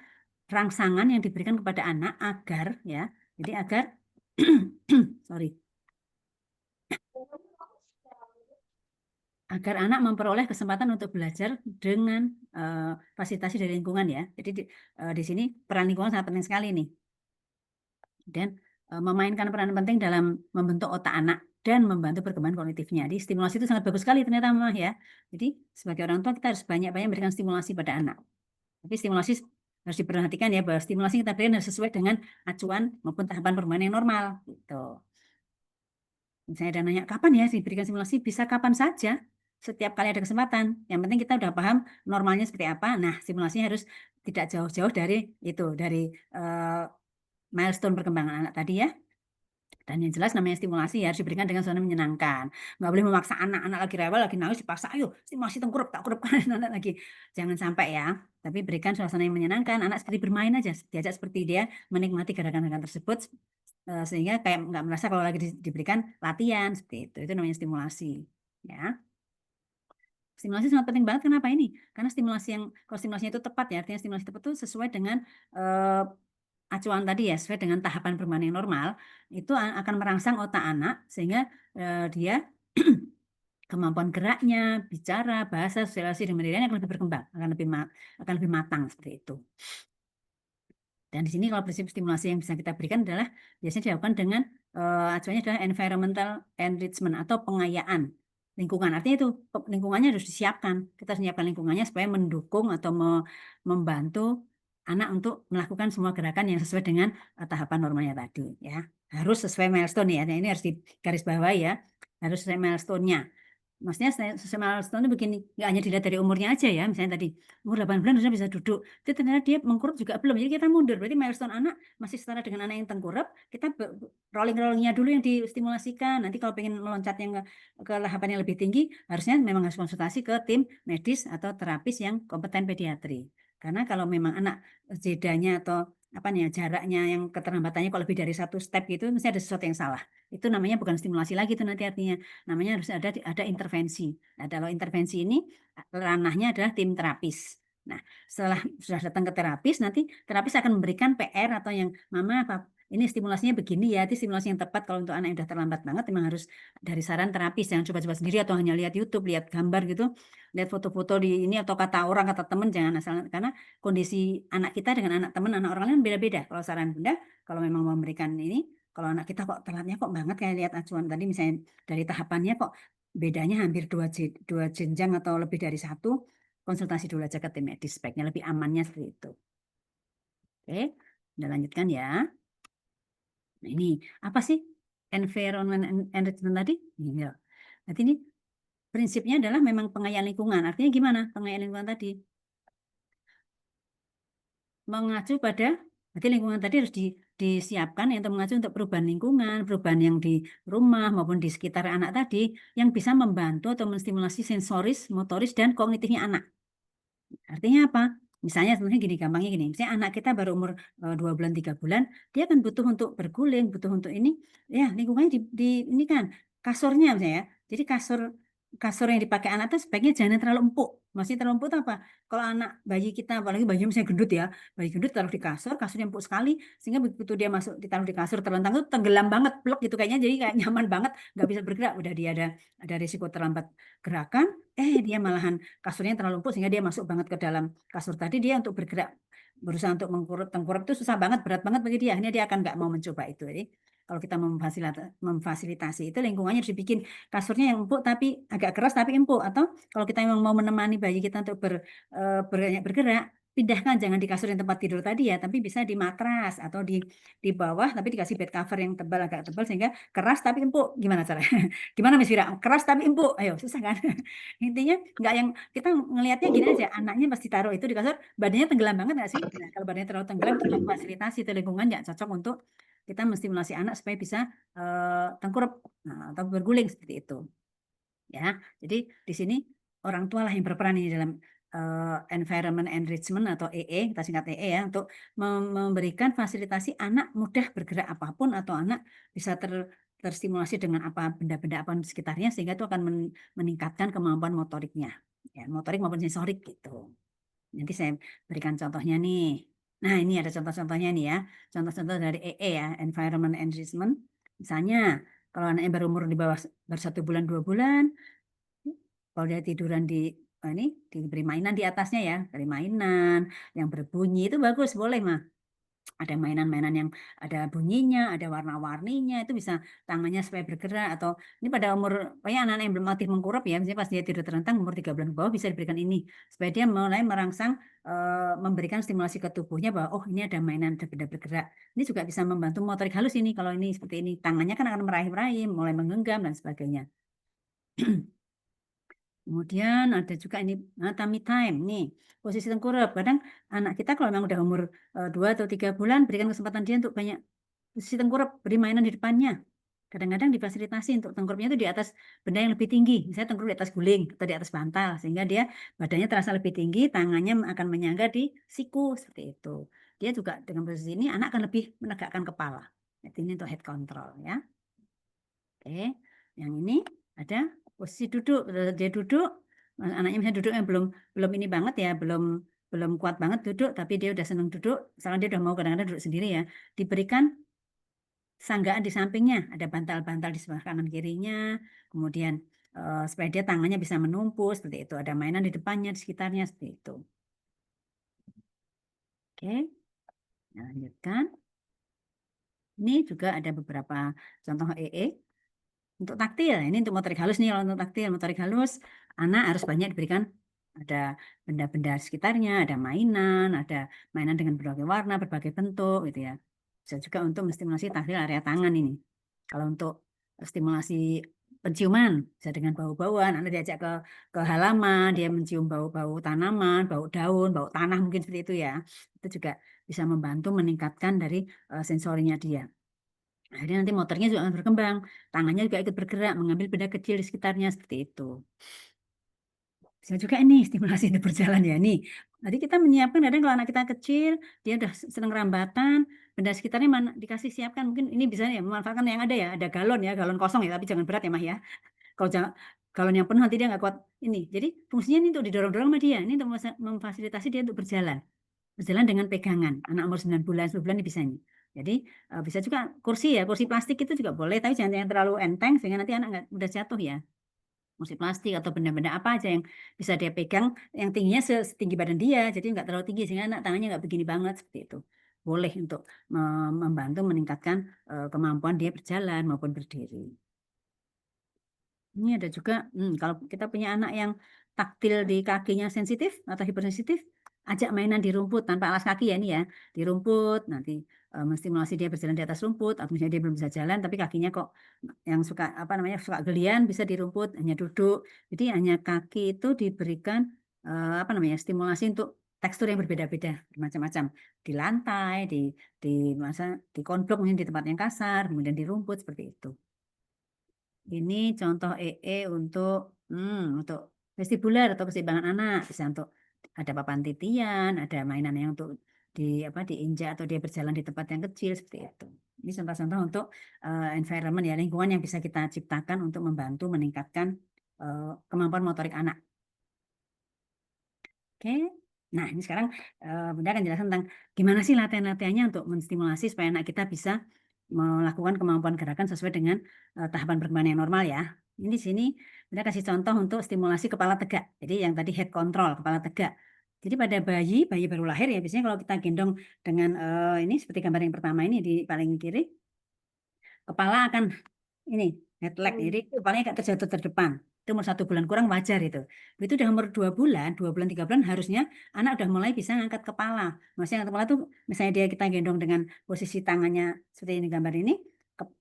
rangsangan yang diberikan kepada anak agar ya. Jadi agar sorry. Agar anak memperoleh kesempatan untuk belajar dengan fasilitasi dari lingkungan ya. Jadi di sini peran lingkungan sangat penting sekali nih. Dan memainkan peran penting dalam membentuk otak anak dan membantu perkembangan kognitifnya. Jadi stimulasi itu sangat bagus sekali ternyata Mama ya. Jadi sebagai orang tua kita harus banyak-banyak memberikan stimulasi pada anak. Tapi stimulasi harus diperhatikan ya bahwa stimulasi yang kita berikan harus sesuai dengan acuan maupun tahapan perkembangan yang normal gitu. Misalnya ada nanya kapan ya diberikan stimulasi, bisa kapan saja. Setiap kali ada kesempatan. Yang penting kita udah paham normalnya seperti apa. Nah, stimulasinya harus tidak jauh-jauh dari itu, dari milestone perkembangan anak tadi ya. Dan yang jelas namanya stimulasi ya, harus diberikan dengan suasana menyenangkan. Nggak boleh memaksa anak lagi rewel, lagi nangis, dipaksa, ayo stimulasi tengkurap, tak kurapkan anak lagi. Jangan sampai ya. Tapi berikan suasana yang menyenangkan. Anak seperti bermain aja, diajak seperti dia menikmati gerakan-gerakan tersebut. Sehingga kayak nggak merasa kalau lagi diberikan latihan seperti itu namanya stimulasi ya. Stimulasi sangat penting banget. Kenapa ini? Karena kalau stimulasinya itu tepat ya, artinya stimulasi tepat itu sesuai dengan acuan tadi ya, sesuai dengan tahapan perkembangan yang normal, itu akan merangsang otak anak sehingga dia kemampuan geraknya, bicara, bahasa, sosialisasi dan pendiriannya akan lebih berkembang, akan lebih matang seperti itu. Dan di sini kalau prinsip stimulasi yang bisa kita berikan adalah biasanya dilakukan dengan acuannya adalah environmental enrichment atau pengayaan lingkungan. Artinya itu lingkungannya harus disiapkan. Kita harus menyiapkan lingkungannya supaya mendukung atau membantu anak untuk melakukan semua gerakan yang sesuai dengan tahapan normalnya tadi. Ya, harus sesuai milestone ya. Nah, ini harus digarisbawahi ya. Harus sesuai milestone-nya. Maksudnya sesuai milestone itu begini, nggak hanya dilihat dari umurnya aja ya, misalnya tadi umur 8 bulan harusnya bisa duduk, itu ternyata dia mengkurap juga belum, jadi kita mundur, berarti milestone anak masih setara dengan anak yang tengkurap, kita rolling-rollingnya dulu yang distimulasikan, nanti kalau pengen meloncat yang ke tahapan yang lebih tinggi, harusnya memang harus konsultasi ke tim medis atau terapis yang kompeten pediatri, Karena kalau memang anak jedanya atau apa nih ya, jaraknya yang keterlambatannya kalau lebih dari 1 step gitu, mesti ada sesuatu yang salah. Itu namanya bukan stimulasi lagi itu nanti artinya. Namanya harus ada intervensi. Nah, kalau intervensi ini ranahnya adalah tim terapis. Nah, setelah sudah datang ke terapis, nanti terapis akan memberikan PR atau yang, "Mama, ini stimulasinya begini ya." Itu stimulasi yang tepat kalau untuk anak yang sudah terlambat banget memang harus dari saran terapis, jangan coba-coba sendiri atau hanya lihat YouTube, lihat gambar gitu, lihat foto-foto di ini atau kata orang, kata teman, jangan asal, karena kondisi anak kita dengan anak teman, anak orang lain beda-beda. Kalau saran Bunda, kalau memang memberikan ini, kalau anak kita kok telatnya kok banget kayak lihat acuan tadi misalnya dari tahapannya kok bedanya hampir dua jenjang atau lebih dari 1, konsultasi dulu aja ke tim medis, sebaiknya lebih amannya seperti itu. Oke, udah lanjutkan ya. Nah, ini apa sih environment enrichment tadi? Iya. Berarti ini prinsipnya adalah memang pengayaan lingkungan. Artinya gimana pengayaan lingkungan tadi? Mengacu pada, berarti lingkungan tadi harus disiapkan untuk mengacu untuk perubahan lingkungan, perubahan yang di rumah maupun di sekitar anak tadi yang bisa membantu atau menstimulasi sensoris, motoris, dan kognitifnya anak. Artinya apa? Misalnya sebenarnya gini, gampangnya gini, misalnya anak kita baru umur 2 bulan, 3 bulan, dia kan butuh untuk berguling, butuh untuk ini, ya lingkungannya ini kan kasurnya misalnya ya. Jadi kasur yang dipakai anak itu sebaiknya jangan terlalu empuk. Maksudnya terlalu empuk itu apa? Kalau anak bayi kita, apalagi bayi misalnya gendut ya, bayi gendut taruh di kasur, kasurnya empuk sekali, sehingga begitu dia masuk ditaruh di kasur terlentang itu tenggelam banget, plek gitu kayaknya, jadi kayak nyaman banget, nggak bisa bergerak, udah dia ada risiko terlambat gerakan, dia malahan kasurnya terlalu empuk sehingga dia masuk banget ke dalam kasur tadi, dia untuk bergerak berusaha untuk tengkurap itu susah banget, berat banget bagi dia, akhirnya dia akan nggak mau mencoba itu. Jadi kalau kita memfasilitasi itu lingkungannya harus dibikin kasurnya yang empuk tapi agak keras tapi empuk, atau kalau kita memang mau menemani bayi kita untuk bergerak, pindahkan, jangan di kasur yang tempat tidur tadi ya, tapi bisa di matras atau di bawah tapi dikasih bed cover yang tebal, agak tebal sehingga keras tapi empuk. Gimana caranya? Gimana Miss Vira? Keras tapi empuk. Ayo, susah kan? Intinya nggak yang kita ngelihatnya gini aja, anaknya pasti taruh itu di kasur, badannya tenggelam banget nggak sih? Nah, kalau badannya terlalu tenggelam itu nggak fasilitasi, itu lingkungan nggak cocok untuk kita menstimulasi anak supaya bisa tengkurap atau berguling seperti itu. Ya, jadi di sini orang tua lah yang berperan ini dalam environment enrichment atau EE, kita singkat EE ya, untuk memberikan fasilitasi anak mudah bergerak apapun atau anak bisa terstimulasi dengan apa benda-benda apa di sekitarnya sehingga itu akan meningkatkan kemampuan motoriknya, ya, motorik maupun sensorik gitu. Nanti saya berikan contohnya nih. Nah, ini ada contoh-contohnya nih ya. Contoh-contoh dari EE ya, environment enrichment. Misalnya, kalau anaknya baru umur di bawah baru 1 bulan, 2 bulan, kalau dia tiduran ini diberi mainan di atasnya ya, dari mainan yang berbunyi itu bagus, boleh mah. Ada mainan-mainan yang ada bunyinya, ada warna-warninya, itu bisa tangannya supaya bergerak, atau ini pada umur, pokoknya anak-anak yang belum aktif mengkurap ya, misalnya pas dia tidur terlentang umur 3 bulan ke bawah bisa diberikan ini, supaya dia mulai merangsang memberikan stimulasi ke tubuhnya bahwa oh ini ada mainan, ada benda bergerak. Ini juga bisa membantu motorik halus ini, kalau ini seperti ini, tangannya kan akan meraih-raih, mulai menggenggam dan sebagainya. Kemudian ada juga ini tummy time nih, posisi tengkurap. Kadang anak kita kalau memang udah umur 2 atau 3 bulan, berikan kesempatan dia untuk banyak posisi tengkurap, beri mainan di depannya. Kadang-kadang difasilitasi untuk tengkurapnya itu di atas benda yang lebih tinggi, misalnya tengkurap di atas guling atau di atas bantal, sehingga dia badannya terasa lebih tinggi, tangannya akan menyangga di siku, seperti itu. Dia juga dengan posisi ini anak akan lebih menegakkan kepala. Ini untuk head control ya. Oke, yang ini ada posisi duduk. Dia duduk, anaknya misalnya duduk yang belum ini banget ya, belum kuat banget duduk, tapi dia udah senang duduk, misalnya dia udah mau kadang-kadang duduk sendiri ya, diberikan sanggaan di sampingnya, ada bantal-bantal di sebelah kanan kirinya, kemudian supaya dia tangannya bisa menumpu seperti itu, ada mainan di depannya, di sekitarnya seperti itu. Oke, nah, lanjutkan. Ini juga ada beberapa contoh EE. Untuk taktil, ini untuk motorik halus nih, kalau untuk taktil, motorik halus, anak harus banyak diberikan, ada benda-benda sekitarnya, ada mainan dengan berbagai warna, berbagai bentuk, gitu ya. Bisa juga untuk menstimulasi taktil area tangan ini. Kalau untuk stimulasi penciuman, bisa dengan bau-bauan, anak diajak ke halaman, dia mencium bau-bau tanaman, bau daun, bau tanah mungkin seperti itu ya. Itu juga bisa membantu meningkatkan dari sensorinya dia. Akhirnya nanti motornya juga akan berkembang, tangannya juga ikut bergerak, mengambil benda kecil di sekitarnya, seperti itu. Bisa juga ini stimulasi untuk berjalan ya nih. Nanti kita menyiapkan kadang kalau anak kita kecil, dia udah seneng rambatan, benda sekitarnya mana dikasih siapkan. Mungkin ini bisa ya memanfaatkan yang ada ya, ada galon ya, galon kosong ya, tapi jangan berat ya Mah ya. Kalau galon yang penuh nanti dia nggak kuat ini. Jadi fungsinya ini untuk didorong-dorong sama dia. Ini untuk memfasilitasi dia untuk berjalan. Berjalan dengan pegangan. Anak umur 9 bulan, 10 bulan ini bisa nih. Jadi bisa juga kursi ya, kursi plastik itu juga boleh, tapi jangan yang terlalu enteng sehingga nanti anak nggak mudah jatuh ya. Kursi plastik atau benda-benda apa aja yang bisa dia pegang, yang tingginya setinggi badan dia, jadi nggak terlalu tinggi sehingga anak tangannya nggak begini banget seperti itu. Boleh untuk membantu meningkatkan kemampuan dia berjalan maupun berdiri. Ini ada juga, kalau kita punya anak yang taktil di kakinya sensitif atau hipersensitif, ajak mainan di rumput tanpa alas kaki ya ini ya, di rumput nanti menstimulasi dia berjalan di atas rumput, atau misalnya dia belum bisa jalan tapi kakinya kok yang suka apa namanya suka gelian bisa di rumput hanya duduk. Jadi hanya kaki itu diberikan apa namanya stimulasi untuk tekstur yang berbeda-beda, macam-macam di lantai, di konblok mungkin di tempat yang kasar, kemudian di rumput seperti itu. Ini contoh EE untuk vestibular atau keseimbangan anak, bisa untuk ada papan titian, ada mainan yang untuk diinjak atau dia berjalan di tempat yang kecil seperti itu. Ini contoh-contoh untuk environment ya, lingkungan yang bisa kita ciptakan untuk membantu meningkatkan kemampuan motorik anak. Oke. Nah, ini sekarang Bunda akan jelaskan tentang gimana sih latihan-latihannya untuk menstimulasi supaya anak kita bisa melakukan kemampuan gerakan sesuai dengan tahapan perkembangan yang normal ya. Ini di sini Bunda kasih contoh untuk stimulasi kepala tegak. Jadi yang tadi head control, kepala tegak. Jadi pada bayi baru lahir ya, biasanya kalau kita gendong dengan ini seperti gambar yang pertama ini di paling kiri, kepala akan ini head leg, jadi kepalanya agak terjatuh terdepan. Itu umur 1 bulan kurang wajar itu. Itu udah umur 2 bulan, 3 bulan harusnya anak udah mulai bisa ngangkat kepala. Maksudnya ngangkat kepala tuh misalnya kita gendong dengan posisi tangannya seperti ini gambar ini,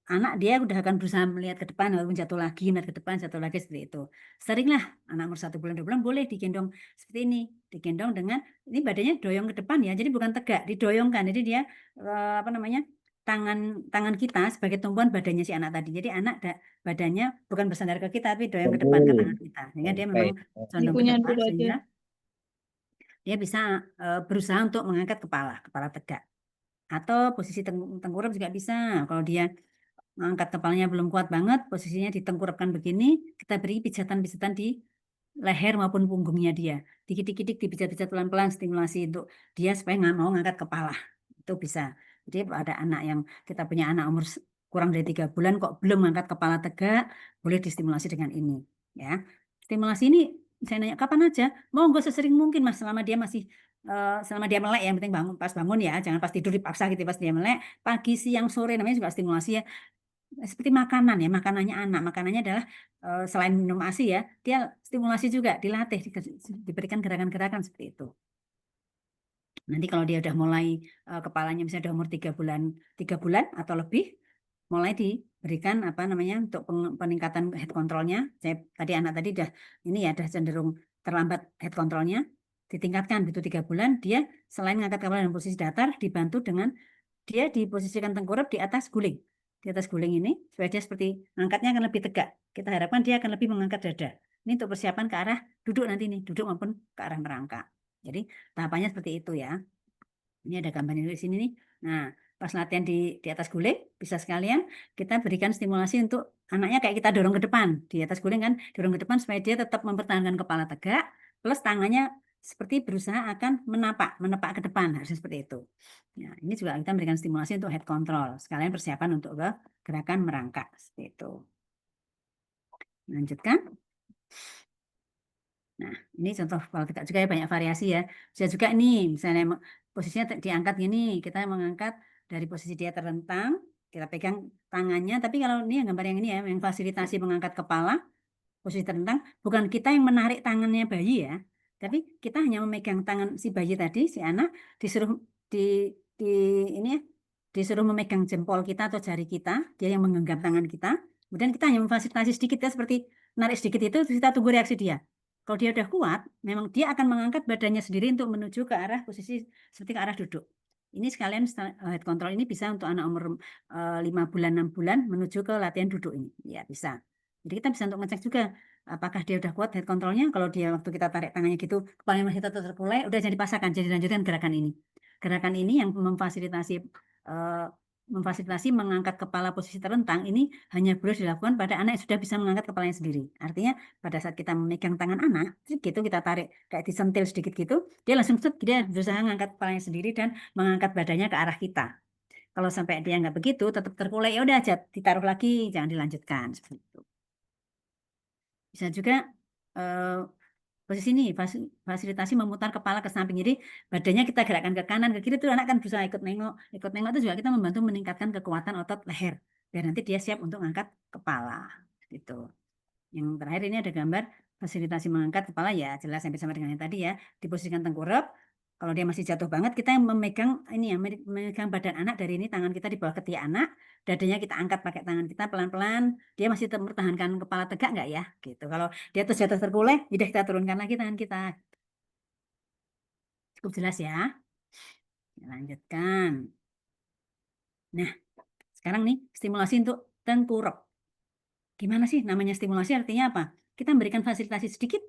anak dia udah akan berusaha melihat ke depan walaupun jatuh lagi, melihat ke depan, jatuh lagi seperti itu. Seringlah anak umur 1 bulan, 2 bulan boleh digendong seperti ini. Digendong dengan ini badannya doyong ke depan ya. Jadi bukan tegak, didoyongkan. Jadi dia apa namanya? tangan kita sebagai tumpuan badannya si anak tadi. Jadi anak badannya bukan bersandar ke kita, tapi doyong ke depan ke tangan kita. Sehingga dia memang condong ke depan, sehingga dia bisa berusaha untuk mengangkat kepala tegak. Atau posisi tengkurap juga bisa. Kalau dia mengangkat kepalanya belum kuat banget, posisinya ditengkurapkan begini, kita beri pijatan-pijatan di leher maupun punggungnya dia. Dikit-dikit dipijat-pijat pelan-pelan stimulasi untuk dia supaya nggak mau ngangkat kepala. Itu bisa. Jadi ada anak yang kita punya anak umur kurang dari 3 bulan kok belum mengangkat kepala tegak, boleh distimulasi dengan ini. Ya, stimulasi ini saya nanya kapan aja, mau nggak sesering mungkin Mas, selama dia masih selama dia melek, yang penting pas bangun ya, jangan pas tidur dipaksa gitu pas dia melek, pagi, siang, sore namanya juga stimulasi ya. Seperti makanan ya, makanannya anak, makanannya adalah selain minum ASI ya, dia stimulasi juga, dilatih, diberikan gerakan-gerakan seperti itu. Nanti kalau dia udah mulai kepalanya misalnya udah umur 3 bulan atau lebih, mulai diberikan apa namanya untuk peningkatan head controlnya. Tadi anak tadi udah ini ya udah cenderung terlambat head controlnya, ditingkatkan begitu 3 bulan, dia selain ngangkat kepala dalam posisi datar, dibantu dengan dia diposisikan tengkurap di atas guling. Di atas guling ini supaya dia seperti ngangkatnya akan lebih tegak. Kita harapkan dia akan lebih mengangkat dada. Ini untuk persiapan ke arah duduk nanti nih, duduk maupun ke arah merangkak. Jadi tahapannya seperti itu ya. Ini ada gambarnya di sini nih. Nah, pas latihan di atas guling, bisa sekalian kita berikan stimulasi untuk anaknya kayak kita dorong ke depan. Di atas guling kan, dorong ke depan supaya dia tetap mempertahankan kepala tegak, plus tangannya seperti berusaha akan menapak ke depan, harusnya seperti itu. Ya, ini juga kita berikan stimulasi untuk head control, sekalian persiapan untuk gerakan merangkak, seperti itu. Lanjutkan. Nah, ini contoh kalau tegak juga ya banyak variasi ya. Bisa juga ini, misalnya posisinya diangkat gini, kita mengangkat dari posisi dia terlentang, kita pegang tangannya, tapi kalau ini yang gambar yang ini ya, yang fasilitasi mengangkat kepala, posisi terlentang, bukan kita yang menarik tangannya bayi ya, tapi kita hanya memegang tangan si bayi tadi, si anak, disuruh ini ya, disuruh memegang jempol kita atau jari kita, dia yang menggenggam tangan kita, kemudian kita hanya memfasilitasi sedikit ya, seperti narik sedikit itu, terus kita tunggu reaksi dia. Kalau dia udah kuat, memang dia akan mengangkat badannya sendiri untuk menuju ke arah posisi seperti ke arah duduk. Ini sekalian head control ini bisa untuk anak umur 5 bulan, 6 bulan menuju ke latihan duduk ini. Ya, bisa. Jadi kita bisa untuk ngecek juga apakah dia udah kuat head controlnya. Kalau dia waktu kita tarik tangannya gitu, kepalanya masih tetap terkulai, udah jadi dipaksakan, jadi lanjutkan gerakan ini. Gerakan ini yang memfasilitasi mengangkat kepala posisi terlentang ini hanya boleh dilakukan pada anak yang sudah bisa mengangkat kepalanya sendiri. Artinya pada saat kita memegang tangan anak, gitu kita tarik kayak disentil sedikit gitu, dia langsung dia berusaha mengangkat kepalanya sendiri dan mengangkat badannya ke arah kita. Kalau sampai dia nggak begitu, tetap terkulai, ya udah aja ditaruh lagi, jangan dilanjutkan seperti itu. Bisa juga posisi ini fasilitasi memutar kepala ke samping. Jadi badannya kita gerakkan ke kanan ke kiri, itu anak kan bisa ikut nengok itu juga kita membantu meningkatkan kekuatan otot leher biar nanti dia siap untuk angkat kepala gitu. Yang terakhir ini ada gambar fasilitasi mengangkat kepala, ya jelas sampai sama dengan yang tadi ya, diposisikan tengkurap. Kalau dia masih jatuh banget, kita yang memegang ini ya, memegang badan anak dari ini, tangan kita di bawah ketiak anak, dadanya kita angkat pakai tangan kita pelan-pelan. Dia masih mempertahankan kepala tegak nggak ya? Gitu. Kalau dia terus jatuh terkulai, udah kita turunkan lagi tangan kita. Cukup jelas ya? Lanjutkan. Nah, sekarang nih stimulasi untuk tengkurap. Gimana sih namanya stimulasi? Artinya apa? Kita memberikan fasilitasi sedikit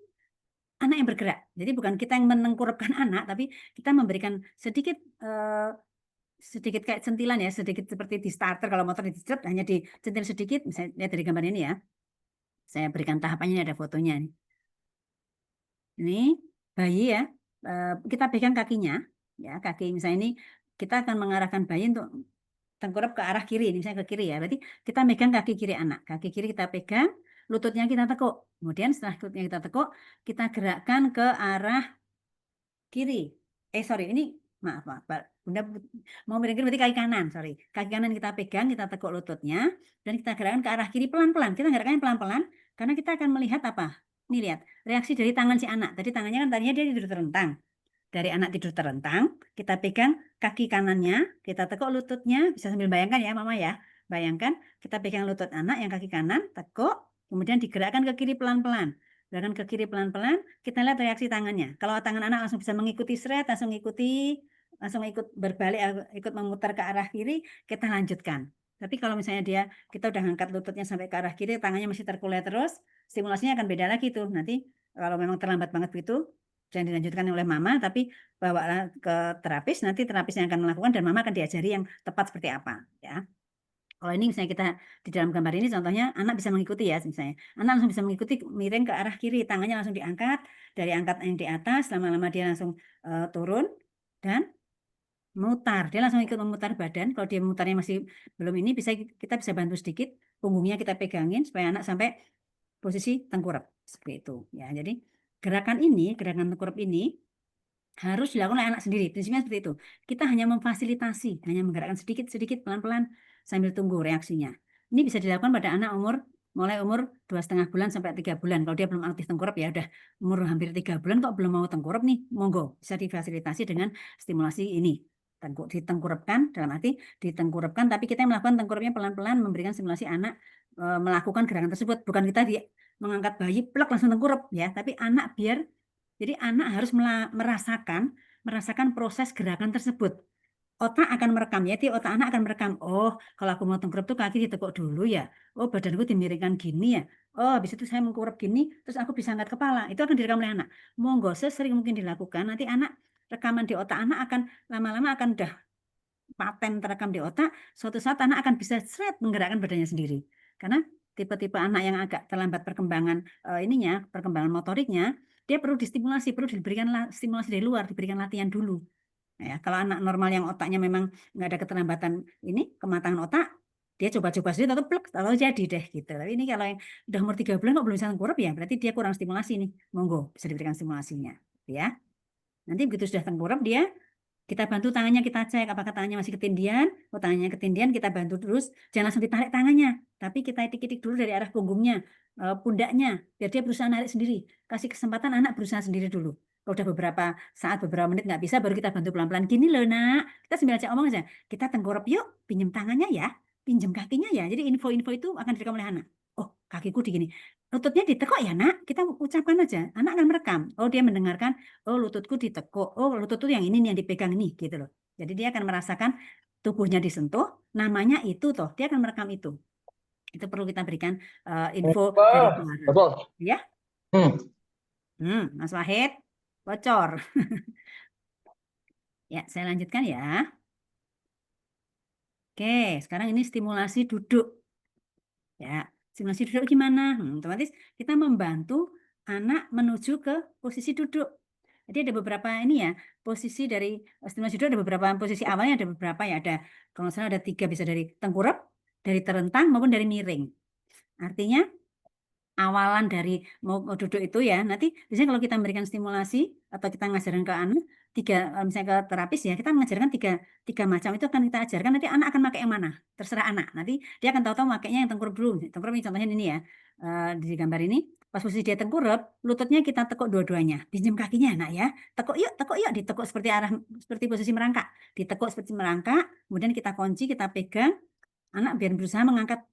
anak yang bergerak. Jadi bukan kita yang menengkurapkan anak, tapi kita memberikan sedikit sedikit kayak sentilan ya, sedikit seperti di starter kalau motor dicegat hanya dicentil sedikit. Misalnya lihat dari gambar ini ya. Saya berikan tahapannya, ini ada fotonya nih. Ini bayi ya, kita pegang kakinya ya, kaki misalnya ini kita akan mengarahkan bayi untuk tengkurap ke arah kiri, ini misalnya ke kiri ya. Berarti kita megang kaki kiri anak. Kaki kiri kita pegang, lututnya kita tekuk. Kemudian setelah lututnya kita tekuk, kita gerakkan ke arah kiri. Sorry, ini maaf, Bunda mau miringin berarti kaki kanan, sorry. Kaki kanan kita pegang, kita tekuk lututnya, dan kita gerakkan ke arah kiri pelan-pelan. Kita gerakkan pelan-pelan, karena kita akan melihat apa? Ini lihat, reaksi dari tangan si anak. Tadi tangannya kan tadinya dia tidur terentang. Dari anak tidur terentang, kita pegang kaki kanannya, kita tekuk lututnya, bisa sambil bayangkan ya Mama ya. Bayangkan, kita pegang lutut anak yang kaki kanan, tekuk, kemudian digerakkan ke kiri pelan-pelan. Gerakan ke kiri pelan-pelan, kita lihat reaksi tangannya. Kalau tangan anak langsung bisa mengikuti seret, langsung ikut berbalik, ikut memutar ke arah kiri, kita lanjutkan. Tapi kalau misalnya kita udah ngangkat lututnya sampai ke arah kiri, tangannya masih terkulai terus, stimulasinya akan beda lagi tuh. Nanti kalau memang terlambat banget begitu, jangan dilanjutkan oleh Mama, tapi bawa ke terapis, nanti terapis yang akan melakukan dan Mama akan diajari yang tepat seperti apa. Ya. Kalau ini misalnya kita di dalam gambar ini contohnya anak bisa mengikuti ya, misalnya anak langsung bisa mengikuti miring ke arah kiri, tangannya langsung diangkat, dari angkat yang di atas, lama-lama dia langsung turun dan mutar, dia langsung ikut memutar badan. Kalau dia memutarnya masih belum ini, kita bisa bantu sedikit, punggungnya kita pegangin supaya anak sampai posisi tengkurap seperti itu ya. Jadi gerakan tengkurap ini harus dilakukan oleh anak sendiri. Prinsipnya seperti itu. Kita hanya memfasilitasi, hanya menggerakkan sedikit-sedikit pelan-pelan sambil tunggu reaksinya. Ini bisa dilakukan pada anak mulai umur 2,5 bulan sampai 3 bulan. Kalau dia belum aktif tengkurap ya udah umur hampir 3 bulan kok belum mau tengkurap nih, monggo bisa difasilitasi dengan stimulasi ini. Ditengkurapkan, dalam arti ditengkurapkan, tapi kita melakukan tengkurapnya pelan-pelan, memberikan stimulasi anak melakukan gerakan tersebut. Bukan kita mengangkat bayi plek langsung tengkurap ya, tapi jadi anak harus merasakan proses gerakan tersebut. Otak akan merekam ya, jadi otak anak akan merekam. Oh, kalau aku mau tengkurap tuh kaki ditekuk dulu ya. Oh, badanku dimiringkan gini ya. Oh, habis itu saya mengkurap gini, terus aku bisa angkat kepala. Itu akan direkam oleh anak. Monggo sesering mungkin dilakukan. Nanti rekaman di otak anak akan lama-lama akan udah paten terekam di otak. Suatu saat anak akan bisa menggerakkan badannya sendiri. Karena tipe-tipe anak yang agak terlambat perkembangan perkembangan motoriknya, dia perlu perlu diberikan stimulasi dari luar, diberikan latihan dulu. Ya, kalau anak normal yang otaknya memang nggak ada keterlambatan kematangan otak, dia coba-coba sendiri atau plek atau jadi deh gitu. Tapi ini kalau yang udah umur 3 bulan kok belum bisa tengkurap ya, berarti dia kurang stimulasi nih. Monggo bisa diberikan stimulasinya, ya. Nanti begitu sudah tengkurap kita bantu tangannya, kita cek apakah tangannya masih ketindihan. Oh, tangannya ketindihan, kita bantu terus. Jangan langsung ditarik tangannya, tapi kita itik-itik dulu dari arah punggungnya, pundaknya, biar dia berusaha narik sendiri. Kasih kesempatan anak berusaha sendiri dulu. Kalau udah beberapa menit nggak bisa, baru kita bantu pelan-pelan. Gini loh nak, kita sambil ajak omong aja. Kita tengkurap yuk, pinjam tangannya ya, pinjam kakinya ya. Jadi info-info itu akan direkam oleh anak. Oh, kakiku digini. Lututnya ditekuk ya nak, kita ucapkan aja. Anak akan merekam. Oh, dia mendengarkan, oh lututku ditekuk, oh lututku yang ini nih yang dipegang nih, gitu loh. Jadi dia akan merasakan tubuhnya disentuh, namanya itu toh, dia akan merekam itu. Itu perlu kita berikan info dari suara. Betul. Ya, Mas Wahid, bocor. Ya, saya lanjutkan ya. Oke, sekarang ini stimulasi duduk. Ya, stimulasi duduk gimana? Otomatis kita membantu anak menuju ke posisi duduk. Jadi ada beberapa ini ya, posisi dari stimulasi duduk ada beberapa posisi awalnya, ada beberapa ya, ada kalau nggak salah ada 3, bisa dari tengkurap, dari terentang maupun dari miring. Artinya awalan dari mau duduk itu ya, nanti biasanya kalau kita memberikan stimulasi atau kita ngajarin ke anak misalnya ke terapis ya, kita mengajarkan tiga macam itu akan kita ajarkan, nanti anak akan pakai yang mana, terserah anak. Nanti dia akan tahu-tahu makainya yang tengkurap dulu. Tengkurap ini contohnya ini ya, di gambar ini pas posisi dia tengkurap, lututnya kita tekuk dua-duanya, pinjam kakinya anak ya, tekuk yuk, ditekuk seperti posisi merangkak, ditekuk seperti merangkak, kemudian kita kunci, kita pegang, anak biar berusaha mengangkat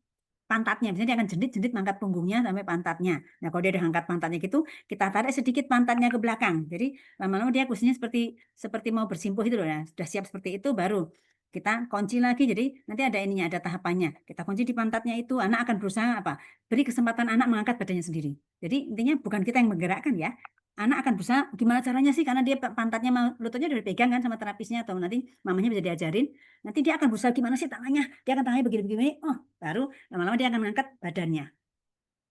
pantatnya, biasanya dia akan jendit-jendit mengangkat punggungnya sampai pantatnya. Nah, kalau dia udah angkat pantatnya gitu, kita tarik sedikit pantatnya ke belakang. Jadi lama-lama dia posisinya seperti mau bersimpuh itu loh ya. Sudah siap seperti itu baru kita kunci lagi. Jadi nanti ada ininya, ada tahapannya. Kita kunci di pantatnya itu, anak akan berusaha beri kesempatan anak mengangkat badannya sendiri. Jadi intinya bukan kita yang menggerakkan ya. Anak akan berusaha gimana caranya sih, karena dia pantatnya lututnya udah dipegang kan sama terapisnya, atau nanti mamanya bisa diajarin. Nanti dia akan berusaha gimana sih tangannya. Dia akan tangannya begini-begini. Oh, baru lama-lama dia akan mengangkat badannya.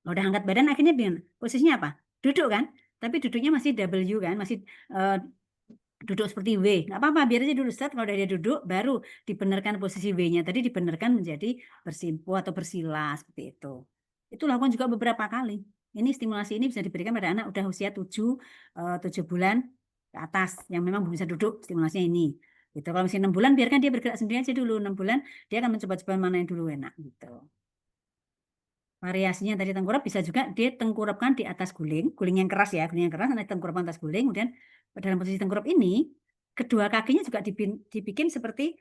Kalau udah angkat badan akhirnya posisinya apa? Duduk kan? Tapi duduknya masih W kan, masih duduk seperti W. Nggak apa-apa, biar aja dulu start. Kalau dia duduk, baru dibenarkan posisi W-nya. Tadi dibenarkan menjadi bersimpuh atau bersila seperti itu. Itu lakukan juga beberapa kali. Ini stimulasi ini bisa diberikan pada anak udah usia 7 bulan ke atas yang memang belum bisa duduk, stimulasinya ini. Gitu. Kalau masih 6 bulan, biarkan dia bergerak sendiri aja dulu. 6 bulan, dia akan mencoba-coba mana yang dulu enak. Gitu. Variasinya dari tengkurap bisa juga dia tengkurapkan di atas guling yang keras ya, guling yang keras, nanti tengkurapkan atas guling, kemudian dalam posisi tengkurap ini, kedua kakinya juga dibikin seperti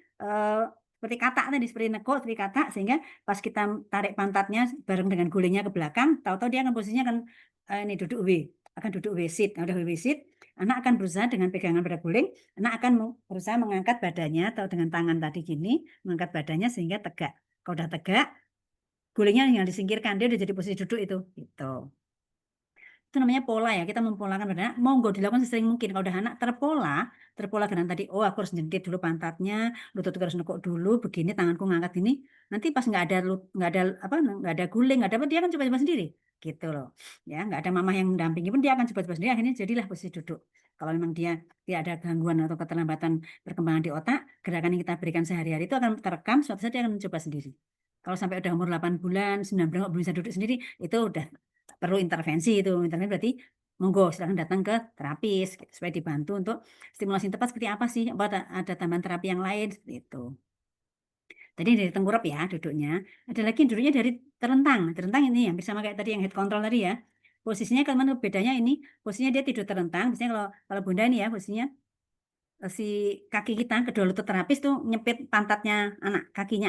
katak tadi, seperti nekuk, seperti katak, sehingga pas kita tarik pantatnya bareng dengan gulingnya ke belakang, tahu-tahu dia akan posisinya akan ini duduk W, akan duduk W sit. Nah, udah W sit, anak akan berusaha dengan pegangan pada guling, anak akan berusaha mengangkat badannya atau dengan tangan tadi gini, mengangkat badannya sehingga tegak. Kalau udah tegak, gulingnya yang disingkirkan, dia udah jadi posisi duduk itu, gitu. Itu namanya pola ya, kita mempolakan badan. Monggo dilakukan sesering mungkin. Kalau udah anak terpola dengan tadi, oh aku harus jendit dulu pantatnya, lututku harus nekuk dulu, begini tanganku ngangkat ini. Nanti pas nggak ada guling, nggak ada apa, dia akan coba-coba sendiri, gitu loh. Ya, nggak ada mama yang mendampingi pun dia akan coba-coba sendiri. Akhirnya jadilah posisi duduk. Kalau memang dia tidak ada gangguan atau keterlambatan perkembangan di otak, gerakan yang kita berikan sehari-hari itu akan terekam, suatu saat dia akan mencoba sendiri. Kalau sampai udah umur 8 bulan, 9 bulan belum bisa duduk sendiri, itu udah perlu intervensi itu. Intervensi berarti monggo silakan datang ke terapis gitu, supaya dibantu untuk stimulasi yang tepat seperti apa sih, apa ada tambahan terapi yang lain seperti itu. Tadi dari tengkurap ya duduknya. Ada lagi duduknya dari terentang. Terentang ini hampir sama kayak tadi yang head control tadi ya. Posisinya kalau bedanya ini, posisinya dia tidur terentang. Biasanya kalau Bunda ini ya posisinya si kaki kita, kedua lutut terapis tuh nyepit pantatnya anak, kaki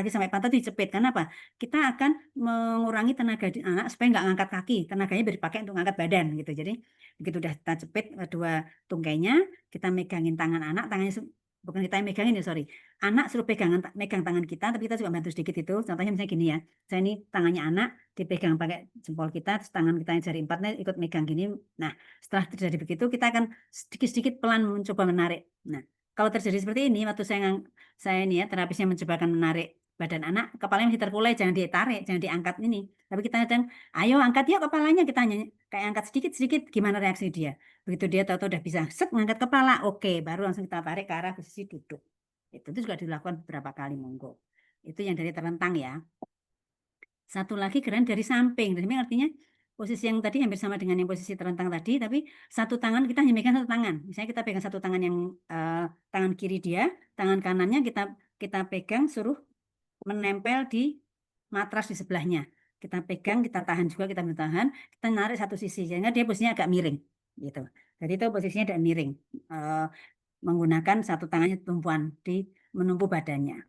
sampai pantat dicepit. Karena apa? Kita akan mengurangi tenaga anak supaya nggak ngangkat kaki, tenaganya dipakai untuk ngangkat badan gitu. Jadi begitu udah kita cepit kedua tungkainya, kita megangin tangan anak, tangannya bukan kita yang megangin ya, sorry. Anak suruh megang tangan kita, tapi kita juga bantu sedikit itu. Contohnya misalnya gini ya, saya ini tangannya anak dipegang pakai jempol kita, terus tangan kita yang jari empatnya ikut megang gini. Nah, setelah terjadi begitu, kita akan sedikit-sedikit pelan mencoba menarik. Nah, kalau terjadi seperti ini, waktu saya ini ya, terapisnya mencoba menarik badan anak, kepalanya masih terkulai, jangan ditarik, jangan diangkat ini. Tapi kita kadang, ayo angkat yuk kepalanya, kita kayak angkat sedikit-sedikit, gimana reaksi dia. Begitu dia tahu-tahu udah bisa set mengangkat kepala, oke, baru langsung kita tarik ke arah posisi duduk. Itu juga dilakukan beberapa kali, monggo. Itu yang dari terentang ya. Satu lagi gerakan dari samping. Dari samping artinya posisi yang tadi hampir sama dengan yang posisi terentang tadi, tapi satu tangan kita hanya pegang satu tangan. Misalnya kita pegang satu tangan yang tangan kiri dia, tangan kanannya kita pegang suruh menempel di matras di sebelahnya. Kita pegang, kita tahan juga, kita bertahan, kita narik satu sisi sehingga dia posisinya agak miring, gitu. Jadi itu posisinya agak miring, menggunakan satu tangannya tumpuan menumpu badannya.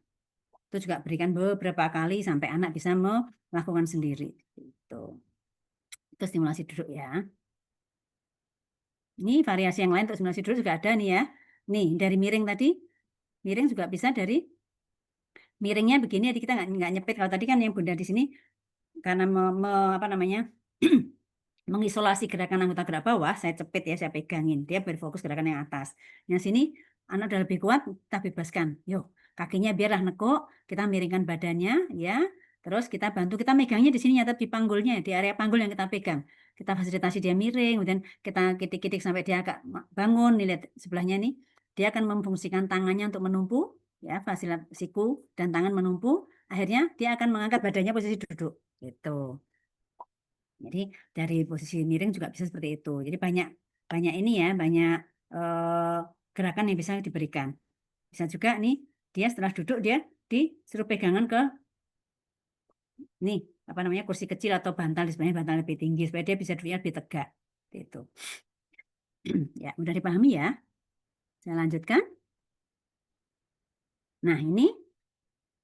Itu juga berikan beberapa kali sampai anak bisa melakukan sendiri. Itu stimulasi duduk ya. Ini variasi yang lain untuk stimulasi duduk juga ada nih ya. Nih dari miring tadi, miring juga bisa dari miringnya begini, jadi kita nggak nyepit. Kalau tadi kan yang Bunda di sini karena apa namanya mengisolasi gerakan anggota gerak bawah, saya cepit ya, saya pegangin. Dia berfokus gerakan yang atas. Yang sini anak udah lebih kuat, kita bebaskan. Yuk, kakinya biarlah nekuk, kita miringkan badannya ya. Terus kita bantu, kita megangnya di sini nyata di panggulnya, di area panggul yang kita pegang. Kita fasilitasi dia miring, kemudian kita kitik-kitik sampai dia agak bangun. Nih, lihat sebelahnya nih. Dia akan memfungsikan tangannya untuk menumpu, ya, fasilitasi siku dan tangan menumpu. Akhirnya dia akan mengangkat badannya posisi duduk. Gitu. Jadi dari posisi miring juga bisa seperti itu. Jadi banyak ini ya, banyak gerakan yang bisa diberikan. Bisa juga nih, dia setelah duduk dia disuruh pegangan ke nih apa namanya kursi kecil atau bantal, sebenarnya bantal lebih tinggi supaya dia bisa duduknya lebih tegak. Itu. Ya, udah dipahami ya. Saya lanjutkan. Nah, ini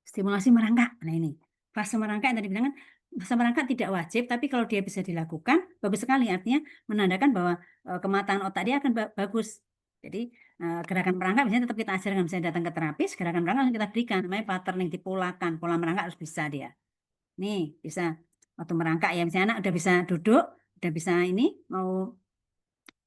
stimulasi merangkak. Nah, ini fase merangkak yang tadi bilang kan, fase merangkak tidak wajib, tapi kalau dia bisa dilakukan, bagus sekali. Artinya menandakan bahwa kematangan otak dia akan bagus. Jadi gerakan merangkak misalnya tetap kita ajarkan, misalnya datang ke terapis, gerakan merangkak harus kita berikan. Namanya patterning, dipolakan. Pola merangkak harus bisa dia. Nih, bisa waktu merangkak ya, misalnya anak udah bisa duduk, udah bisa ini, mau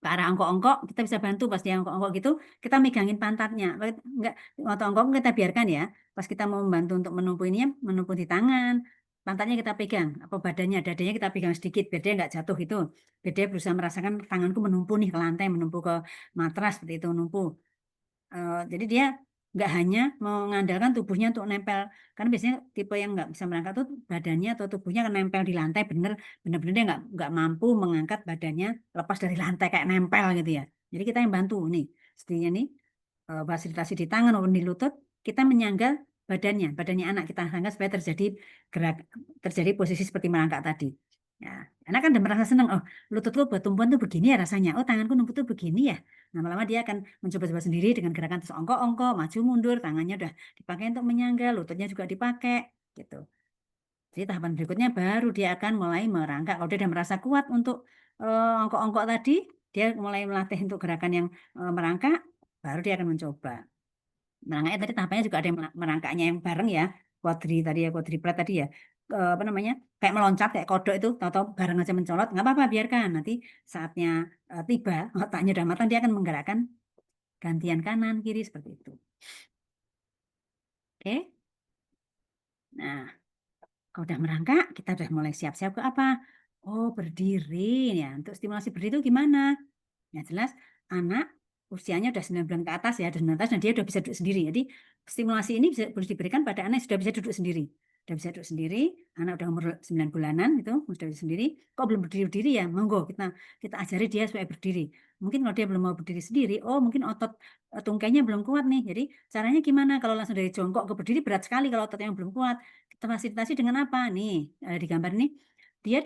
ke arah ongkok-ongkok, kita bisa bantu pas dia ongkok-ongkok gitu, kita megangin pantatnya. Enggak, waktu ongkok kita biarkan ya. Pas kita mau membantu untuk menumpu ini, menumpu di tangan, pantatnya kita pegang, apa badannya, dadanya kita pegang sedikit, biar dia nggak jatuh itu. Biar dia berusaha merasakan tanganku menumpu nih ke lantai, menumpu ke matras, seperti itu, menumpu. Jadi dia nggak hanya mengandalkan tubuhnya untuk nempel, karena biasanya tipe yang nggak bisa merangkak tuh badannya atau tubuhnya akan nempel di lantai, bener-bener dia nggak mampu mengangkat badannya lepas dari lantai kayak nempel gitu ya. Jadi kita yang bantu nih, setidaknya nih fasilitasi di tangan maupun di lutut, kita menyangga badannya anak kita sangga supaya terjadi posisi seperti merangkak tadi. Ya, anak kan udah merasa senang, oh lututku buat tumpuan tuh begini ya rasanya, oh tanganku numpuk tuh begini ya. Lama-lama dia akan mencoba-coba sendiri dengan gerakan terus ongkok-ongkok, maju mundur, tangannya udah dipakai untuk menyangga, lututnya juga dipakai, gitu. Jadi tahapan berikutnya baru dia akan mulai merangkak. Kalau dia udah merasa kuat untuk ongkok-ongkok tadi, dia mulai melatih untuk gerakan yang merangkak, baru dia akan mencoba. Merangkaknya tadi tahapannya juga ada yang merangkaknya yang bareng ya, quadriplet tadi ya. Apa namanya? Kayak meloncat kayak kodok itu, tahu-tahu bareng aja mencolot, nggak apa-apa biarkan. Nanti saatnya tiba, otaknya udah matang, dia akan menggerakkan gantian kanan kiri seperti itu. Oke. Nah, kalau udah merangkak, kita udah mulai siap-siap ke apa? Oh, berdiri ya. Untuk stimulasi berdiri itu gimana? Ya jelas anak usianya udah 9 bulan ke atas ya, udah 9 atas dan dia udah bisa duduk sendiri. Jadi stimulasi ini boleh diberikan pada anak yang sudah bisa duduk sendiri. Udah bisa duduk sendiri, anak udah umur 9 bulanan itu, sudah bisa sendiri. Kok belum berdiri-berdiri ya? Monggo kita ajari dia supaya berdiri. Mungkin kalau dia belum mau berdiri sendiri, oh mungkin otot tungkainya belum kuat nih. Jadi caranya gimana? Kalau langsung dari jongkok ke berdiri berat sekali kalau ototnya yang belum kuat. Kita fasilitasi dengan apa? Nih, di gambar ini dia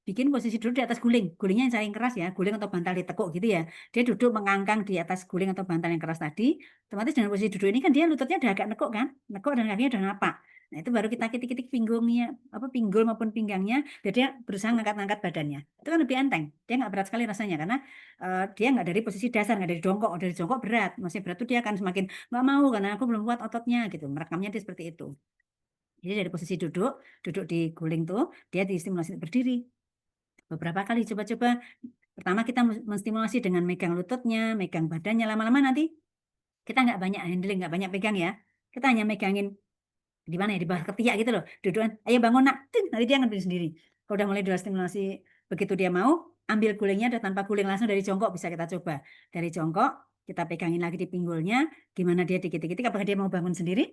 bikin posisi duduk di atas guling. Gulingnya yang saling keras ya, guling atau bantal ditekuk gitu ya. Dia duduk mengangkang di atas guling atau bantal yang keras tadi. Otomatis dengan posisi duduk ini kan dia lututnya udah agak nekuk kan? Nekuk dan kakinya udah napak. Nah, itu baru kita kitik-kitik pinggulnya, pinggul maupun pinggangnya, biar dia berusaha ngangkat-ngangkat badannya. Itu kan lebih enteng. Dia nggak berat sekali rasanya karena dia nggak dari posisi dasar, nggak dari jongkok. Dari jongkok berat. Masih berat tuh dia akan semakin nggak mau karena aku belum kuat ototnya gitu. Merekamnya dia seperti itu. Jadi dari posisi duduk di guling tuh, dia distimulasi berdiri. Beberapa kali coba-coba. Pertama kita menstimulasi dengan megang lututnya, megang badannya. Lama-lama nanti kita nggak banyak handling, nggak banyak pegang ya. Kita hanya megangin di mana ya, di bawah ketiak gitu loh. Dudukan, ayo bangun nak. Nanti dia ngambil sendiri. Kalau udah mulai stimulasi, begitu dia mau, ambil gulingnya udah tanpa guling langsung dari jongkok bisa kita coba. Dari jongkok, kita pegangin lagi di pinggulnya. Gimana dia dikit-dikit, apakah dia mau bangun sendiri?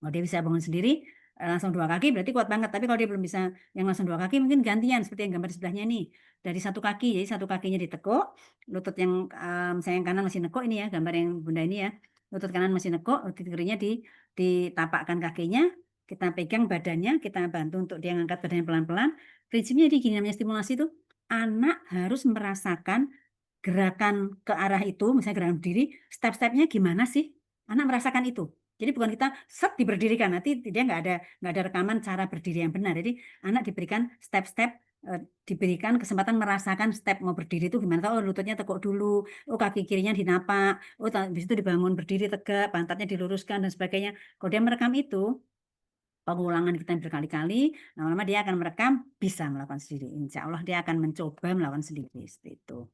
Kalau dia bisa bangun sendiri, langsung 2 kaki berarti kuat banget. Tapi kalau dia belum bisa yang langsung 2 kaki, mungkin gantian seperti yang gambar sebelahnya nih. Dari 1 kaki, jadi 1 kakinya ditekuk, lutut yang misalnya yang kanan masih nekuk ini ya, gambar yang Bunda ini ya. Lutut kanan masih nekuk, lutut kirinya ditapakkan kakinya, kita pegang badannya, kita bantu untuk dia ngangkat badannya pelan-pelan. Prinsipnya di gini namanya stimulasi itu, anak harus merasakan gerakan ke arah itu, misalnya gerakan berdiri, step-stepnya gimana sih? Anak merasakan itu. Jadi bukan kita set diberdirikan, nanti dia nggak ada rekaman cara berdiri yang benar. Jadi anak diberikan step-step, diberikan kesempatan merasakan step mau berdiri itu gimana. Oh lututnya tekuk dulu, oh kaki kirinya dinapak, oh habis itu dibangun berdiri tegak, pantatnya diluruskan dan sebagainya. Kalau dia merekam itu, pengulangan kita berkali-kali, lama-lama dia akan merekam, bisa melakukan sendiri. Insya Allah dia akan mencoba melakukan sendiri seperti itu.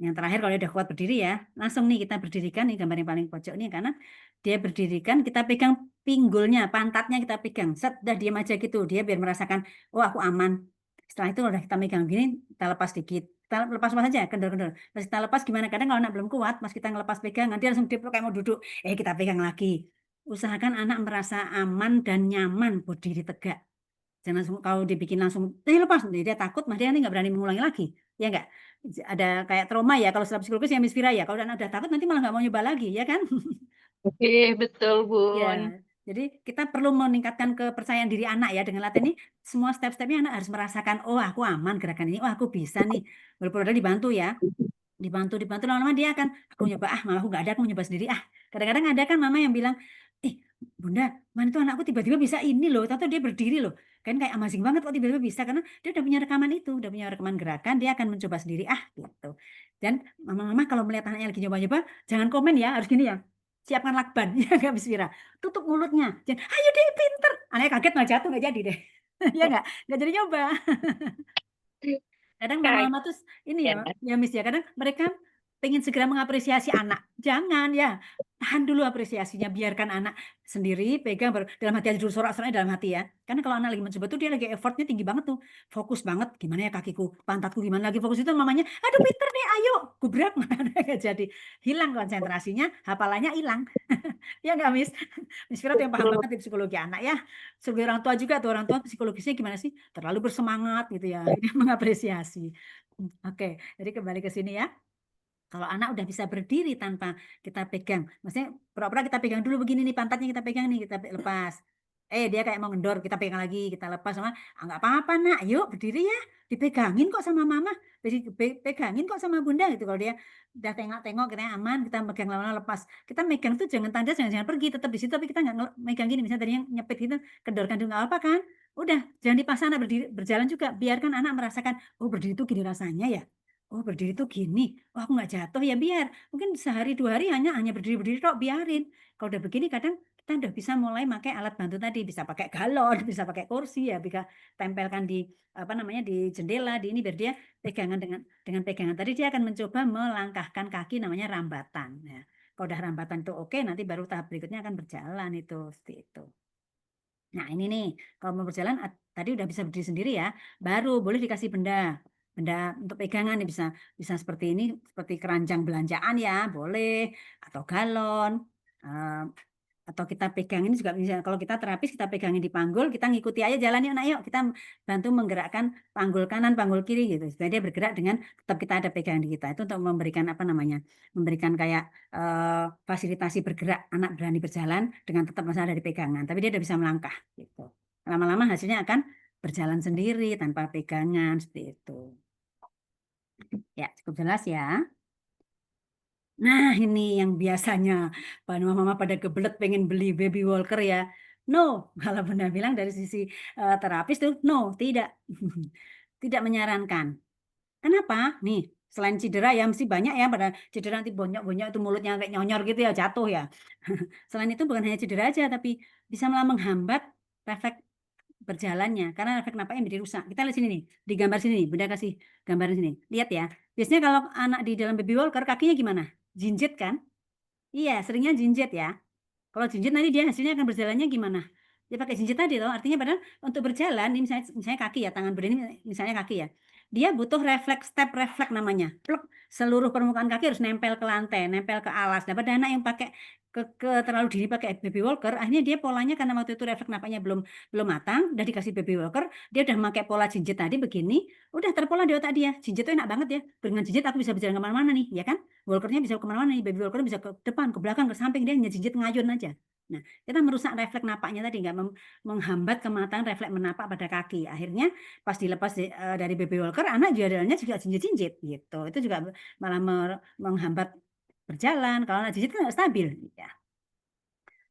Yang terakhir kalau dia udah kuat berdiri ya, langsung nih kita berdirikan, nih gambar yang paling pojok nih, karena dia berdirikan, kita pegang pinggulnya, pantatnya kita pegang, set, dah diam aja gitu, dia biar merasakan, oh aku aman. Setelah itu udah kita megang gini, kita lepas dikit, kita lepas-lepas aja, kendor-kendor. Terus kita lepas gimana, kadang kalau anak belum kuat, pas kita ngelepas pegangan, dia langsung dipeluk kayak mau duduk, kita pegang lagi. Usahakan anak merasa aman dan nyaman berdiri tegak. Jangan langsung, kalau dibikin langsung, lepas, dia takut, mah dia nanti nggak berani mengulangi lagi, ya nggak? Ada kayak trauma ya, kalau setelah psikologis ya Miss Fira ya, kalau anak udah takut nanti malah nggak mau nyoba lagi, ya kan? Oke, betul, Ya, Bun. jadi kita perlu meningkatkan kepercayaan diri anak ya, dengan latihan ini, semua step-stepnya anak harus merasakan, oh aku aman gerakan ini, oh aku bisa nih, walaupun ada dibantu ya, dibantu lama-lama dia akan, aku nyoba, malah aku nggak ada, aku nyoba sendiri, kadang-kadang ada kan mama yang bilang, Bunda, mana tuh anakku tiba-tiba bisa ini loh, tahu dia berdiri loh, kan kayak amazing banget kok tiba-tiba bisa, karena dia udah punya rekaman itu, udah punya rekaman gerakan, dia akan mencoba sendiri, gitu. Dan mama-mama kalau melihat anaknya lagi nyoba-nyoba, jangan komen ya, harus gini ya, siapkan lakban, ya nggak Miss Fira, tutup mulutnya, jangan, ayo deh pinter, anaknya kaget malah jatuh, nggak jadi deh, ya nggak jadi nyoba. Kadang mama-mama tuh ini ya Miss ya, kadang mereka pengen segera mengapresiasi anak. Jangan ya, tahan dulu apresiasinya, biarkan anak sendiri pegang, baru dalam hati aja dulu, sorak-soraknya dalam hati ya. Karena kalau anak lagi mencoba tuh dia lagi effortnya tinggi banget tuh, fokus banget, gimana ya kakiku, pantatku gimana, lagi fokus itu mamanya, aduh pinter deh, ayo, gubrak, mana nggak jadi, hilang konsentrasinya, hafalannya hilang. Ya nggak Miss? Miss Fira tuh yang paham banget di psikologi anak ya. Sebagai orang tua juga tuh, orang tua psikologisnya gimana sih? Terlalu bersemangat gitu ya, ini mengapresiasi. Oke, jadi kembali ke sini ya. Kalau anak udah bisa berdiri tanpa kita pegang, maksudnya pura-pura kita pegang dulu begini nih, pantatnya kita pegang nih, kita lepas. Dia kayak mau ngendor, kita pegang lagi, kita lepas sama, nggak apa-apa nak, yuk berdiri ya, dipegangin kok sama mama, pegangin kok sama bunda gitu. Kalau dia udah tengok-tengok, kita aman, kita megang lama-lama lepas. Kita megang tuh jangan tanda, jangan pergi, tetap di situ, tapi kita nggak megang gini, misalnya tadi yang nyepit gitu, kendorkan dulu nggak apa kan? Udah, jangan dipaksa anak berdiri, berjalan juga, biarkan anak merasakan, oh berdiri tuh gini rasanya ya. Oh berdiri tuh gini, oh aku nggak jatuh ya biar. Mungkin sehari 2 hari hanya berdiri-berdiri tok, biarin. Kalau udah begini kadang kita udah bisa mulai pakai alat bantu tadi, bisa pakai galon, bisa pakai kursi ya, bisa tempelkan di apa namanya di jendela, di ini biar dia pegangan dengan pegangan tadi dia akan mencoba melangkahkan kaki, namanya rambatan. Ya. Kalau udah rambatan itu oke, nanti baru tahap berikutnya akan berjalan itu seperti itu. Nah ini nih, kalau mau berjalan tadi udah bisa berdiri sendiri ya, baru boleh dikasih benda untuk pegangan nih, bisa seperti ini, seperti keranjang belanjaan ya, boleh, atau galon, atau kita pegang ini juga bisa. Kalau kita terapis kita pegangin di panggul, kita ngikuti aja jalan yuk nak, yuk kita bantu menggerakkan panggul kanan, panggul kiri gitu, supaya dia bergerak dengan tetap kita ada pegangan di kita. Itu untuk memberikan apa namanya, memberikan kayak fasilitasi bergerak, anak berani berjalan dengan tetap masih ada di pegangan, tapi dia udah bisa melangkah gitu. Lama-lama hasilnya akan berjalan sendiri tanpa pegangan seperti itu. Ya, cukup jelas ya. Nah, ini yang biasanya mama-mama pada kebelet pengen beli baby walker ya. No, kalau Bunda bilang dari sisi terapis tuh, no, tidak. Tidak menyarankan. Kenapa? Nih, selain cedera ya mesti banyak ya, pada cedera nanti bonyok-bonyok itu mulutnya kayak nyonyor gitu ya, jatuh ya. Selain itu bukan hanya cedera aja, tapi bisa malah menghambat refleks berjalannya, karena refleks napaknya menjadi rusak. Kita lihat sini nih, di gambar sini nih, Bunda kasih gambar sini. Lihat ya, biasanya kalau anak di dalam baby walker kakinya gimana? Jinjit kan? Iya, seringnya jinjit ya. Kalau jinjit nanti dia hasilnya akan berjalannya gimana? Dia pakai jinjit tadi loh, artinya padahal untuk berjalan, ini misalnya kaki ya, tangan berdiri misalnya kaki ya. Dia butuh refleks, step refleks namanya. Pluk, seluruh permukaan kaki harus nempel ke lantai, nempel ke alas. Daripada anak yang pakai terlalu dini pakai baby walker, akhirnya dia polanya karena waktu itu refleks napaknya belum matang, udah dikasih baby walker, dia udah pakai pola jinjit tadi begini, udah terpola di otak dia. Jinjit itu enak banget ya. Dengan jinjit aku bisa berjalan kemana-mana nih, ya kan? Walkernya bisa kemana-mana nih, baby walker bisa ke depan, ke belakang, ke samping, dia hanya jinjit ngayun aja. Nah, kita merusak refleks napaknya tadi, nggak menghambat kematangan refleks menapak pada kaki. Akhirnya pas dilepas dari baby walker, anak jalannya juga jinjit-jinjit gitu. Itu juga malah menghambat berjalan. Kalau anak jinjit kan nggak stabil. Ya.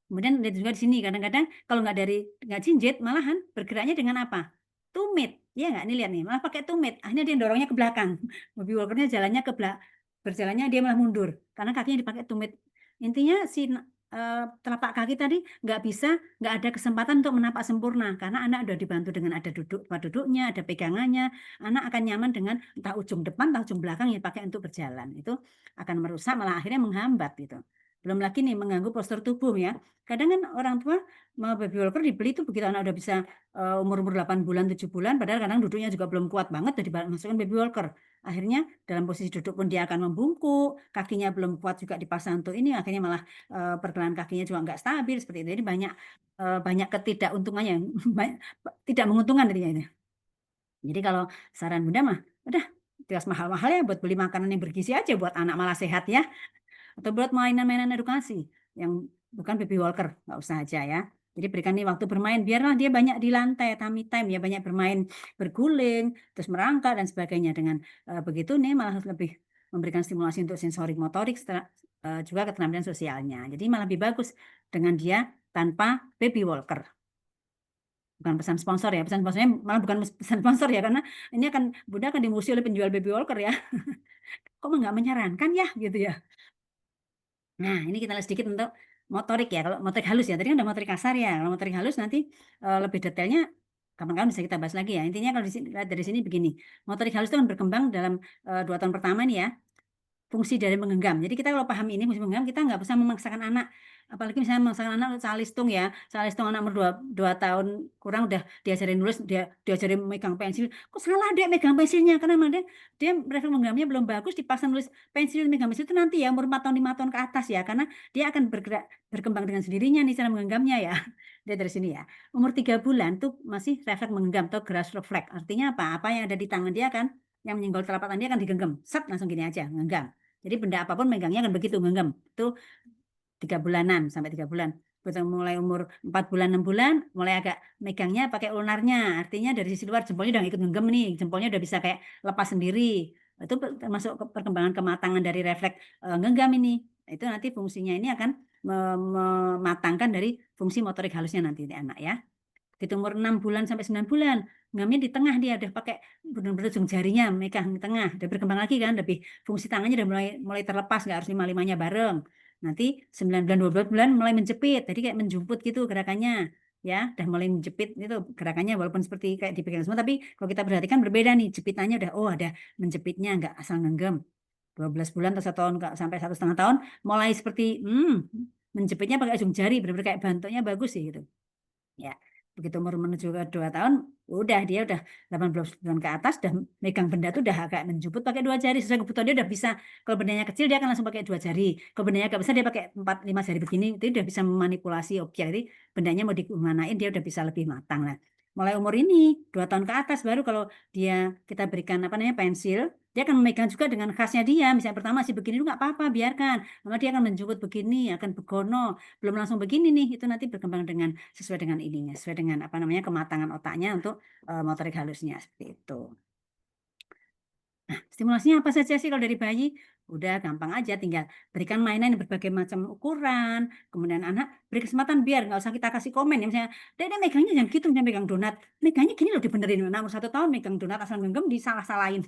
Kemudian lihat juga di sini, kadang-kadang kalau nggak jinjit, malahan bergeraknya dengan apa? Tumit. Ya nggak? Ini lihat nih, malah pakai tumit. Akhirnya dia dorongnya ke belakang. Baby walkernya jalannya ke belakang. Berjalannya dia malah mundur. Karena kakinya dipakai tumit. Intinya si telapak kaki tadi nggak ada kesempatan untuk menapak sempurna karena anak udah dibantu dengan ada tempat duduknya, ada pegangannya, anak akan nyaman dengan entah ujung depan, entah ujung belakang yang pakai untuk berjalan. Itu akan merusak malah akhirnya menghambat gitu. Belum lagi nih mengganggu postur tubuh ya. Kadang kan orang tua mau baby walker dibeli itu begitu anak udah bisa umur 8 bulan, 7 bulan, padahal kadang duduknya juga belum kuat banget, udah dimasukkan baby walker. Akhirnya dalam posisi duduk pun dia akan membungkuk, kakinya belum kuat juga dipasang untuk ini, akhirnya malah pergelangan kakinya juga nggak stabil seperti itu. Jadi banyak ketidakuntungannya, tidak menguntungkan tadinya ini. Jadi kalau saran Bunda mah, udah jelas mahal-mahal ya buat beli makanan yang bergizi aja buat anak malah sehat ya, atau buat mainan-mainan edukasi yang bukan baby walker, nggak usah aja ya. Jadi berikan nih waktu bermain, biarlah dia banyak di lantai, tummy time ya, banyak bermain, berguling, terus merangkak dan sebagainya. Dengan begitu nih malah lebih memberikan stimulasi untuk sensorik motorik, juga keterampilan sosialnya. Jadi malah lebih bagus dengan dia tanpa baby walker. Bukan pesan sponsor ya, pesan sponsornya malah bukan pesan sponsor ya, karena ini Bunda akan dimusuhi oleh penjual baby walker ya. Kok nggak menyarankan ya gitu ya. Nah, ini kita lihat sedikit untuk motorik ya. Kalau motorik halus ya, tadi kan udah motorik kasar ya. Kalau motorik halus nanti lebih detailnya kapan-kapan bisa kita bahas lagi ya. Intinya kalau dari sini begini, motorik halus itu kan berkembang dalam 2 tahun pertama nih ya. Fungsi dari menggenggam. Jadi kita kalau paham ini fungsi menggenggam, kita nggak bisa memaksakan anak, apalagi misalnya memaksakan anak salistung ya, salistung anak umur 2 tahun kurang udah diajarin nulis, diajarin megang pensil. Kok salah Dek megang pensilnya? Karena memang dia refleks menggenggamnya belum bagus, dipaksa nulis pensil, megang pensil itu nanti ya umur 4 tahun 5 tahun ke atas ya, karena dia akan berkembang dengan sendirinya nih cara menggenggamnya ya. Dia dari sini ya. Umur 3 bulan tuh masih refleks menggenggam atau grasp reflex. Artinya apa? Apa yang ada di tangan dia kan yang menyenggol telapak tangan dia akan digenggam. Set langsung gini aja, menggenggam. Jadi benda apapun megangnya kan begitu, genggam. Itu 3 bulanan sampai 3 bulan. Betul mulai umur 4 bulan, 6 bulan, mulai agak megangnya pakai ulnarnya. Artinya dari sisi luar jempolnya udah ikut genggam nih, jempolnya udah bisa kayak lepas sendiri. Itu termasuk perkembangan kematangan dari refleks genggam ini. Itu nanti fungsinya ini akan mematangkan dari fungsi motorik halusnya nanti di anak ya. Gitu umur 6 bulan sampai 9 bulan. Ngamnya di tengah dia udah pakai benar-benar ujung jarinya megang di tengah. Udah berkembang lagi kan, lebih fungsi tangannya udah mulai terlepas, nggak harus 5-5-nya bareng. Nanti 9 bulan, 12 bulan mulai menjepit. Jadi kayak menjumput gitu gerakannya. Ya, udah mulai menjepit itu gerakannya walaupun seperti kayak dipegang semua, tapi kalau kita perhatikan berbeda nih, jepitannya udah ada menjepitnya, nggak asal genggam. 12 bulan atau 1 tahun sampai 1,5 tahun mulai seperti menjepitnya pakai ujung jari, benar-benar kayak bentuknya bagus sih gitu. Ya, begitu umur menuju ke 2 tahun, udah dia udah 18 bulan ke atas, udah megang benda tuh udah agak menjemput pakai 2 jari. Sesuai kebutuhan dia udah bisa, kalau bendanya kecil dia akan langsung pakai 2 jari. Kalau bendanya agak besar dia pakai 4-5 jari begini, itu udah bisa memanipulasi objek. Jadi bendanya mau dimanain dia udah bisa lebih matang lah. Mulai umur ini 2 tahun ke atas baru kalau kita berikan pensil, dia akan memegang juga dengan khasnya dia. Misalnya pertama masih begini, nggak apa-apa, biarkan. Maka dia akan menjemput begini, akan begono. Belum langsung begini nih, itu nanti berkembang sesuai dengan ininya, sesuai dengan kematangan otaknya untuk motorik halusnya seperti itu. Nah, stimulasinya apa saja sih kalau dari bayi? Udah gampang aja, tinggal berikan mainan berbagai macam ukuran, kemudian anak beri kesempatan biar nggak usah kita kasih komen ya, misalnya, Dek megangnya jangan gitu, misalnya megang donat, megangnya gini loh dibenerin, anak umur 1 tahun megang donat asal genggam disalah-salahin.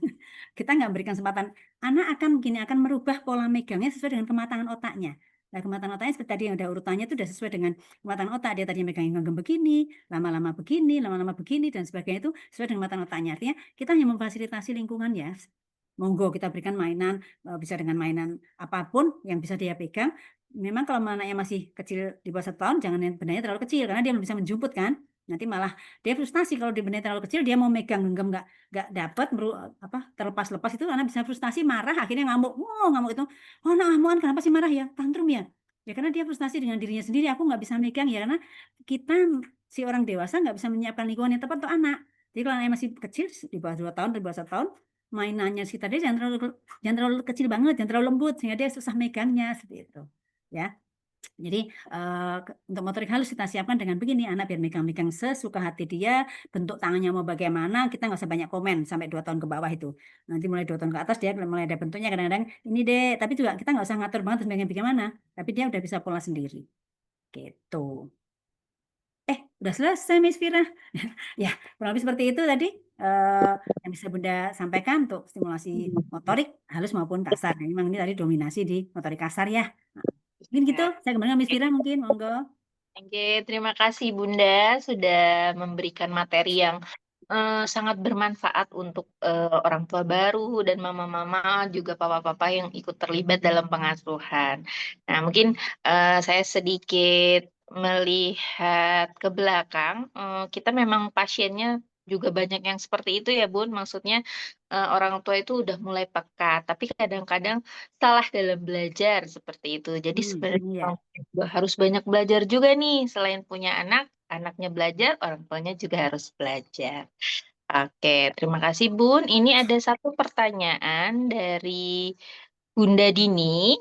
Kita nggak berikan kesempatan, anak akan merubah pola megangnya sesuai dengan kematangan otaknya. Nah, kematangan otaknya seperti tadi yang ada urutannya itu udah sesuai dengan kematangan otak. Dia tadi megang genggam begini, lama-lama begini, dan sebagainya itu sesuai dengan kematangan otaknya. Artinya kita hanya memfasilitasi lingkungan ya. Monggo kita berikan mainan, bisa dengan mainan apapun yang bisa dia pegang. Memang kalau anaknya masih kecil di bawah 1 tahun, jangan yang bendanya terlalu kecil, karena dia belum bisa menjemput kan. Nanti malah dia frustasi kalau di bendanya terlalu kecil, dia mau megang genggam nggak dapat, terlepas-lepas itu anak bisa frustasi, marah, akhirnya ngamuk. Ngamuk itu, oh anak ngamukan kenapa sih marah ya? Tantrum ya? Ya karena dia frustasi dengan dirinya sendiri, aku nggak bisa megang ya, karena kita si orang dewasa nggak bisa menyiapkan lingkungan yang tepat untuk anak. Jadi kalau anaknya masih kecil, di bawah 2 tahun, di bawah 1 tahun, mainannya sekitar dia jangan terlalu kecil banget, jangan terlalu lembut sehingga dia susah megangnya seperti itu. Ya. Jadi untuk motorik halus kita siapkan dengan begini, anak biar megang-megang sesuka hati dia, bentuk tangannya mau bagaimana, kita nggak usah banyak komen sampai 2 tahun ke bawah itu. Nanti mulai 2 tahun ke atas dia mulai ada bentuknya, kadang-kadang ini deh, tapi juga kita nggak usah ngatur banget terus bagaimana, tapi dia udah bisa pola sendiri. Gitu. Udah selesai Miss Fira. Ya, kurang lebih seperti itu tadi yang bisa Bunda sampaikan untuk stimulasi motorik halus maupun kasar. Memang ini tadi dominasi di motorik kasar ya. Mungkin gitu, Iya. saya kembali ke Miss Fira mungkin, monggo. Oke, terima kasih Bunda sudah memberikan materi yang sangat bermanfaat untuk orang tua baru dan mama-mama juga papa-papa yang ikut terlibat dalam pengasuhan. Nah, mungkin saya sedikit melihat ke belakang, kita memang pasiennya juga banyak yang seperti itu ya Bun, maksudnya orang tua itu udah mulai peka, tapi kadang-kadang salah dalam belajar seperti itu. Jadi sebenarnya Iya. orang tua juga harus banyak belajar juga nih, selain punya anak, anaknya belajar, orang tuanya juga harus belajar. Oke, terima kasih Bun. Ini ada satu pertanyaan dari Bunda Dini.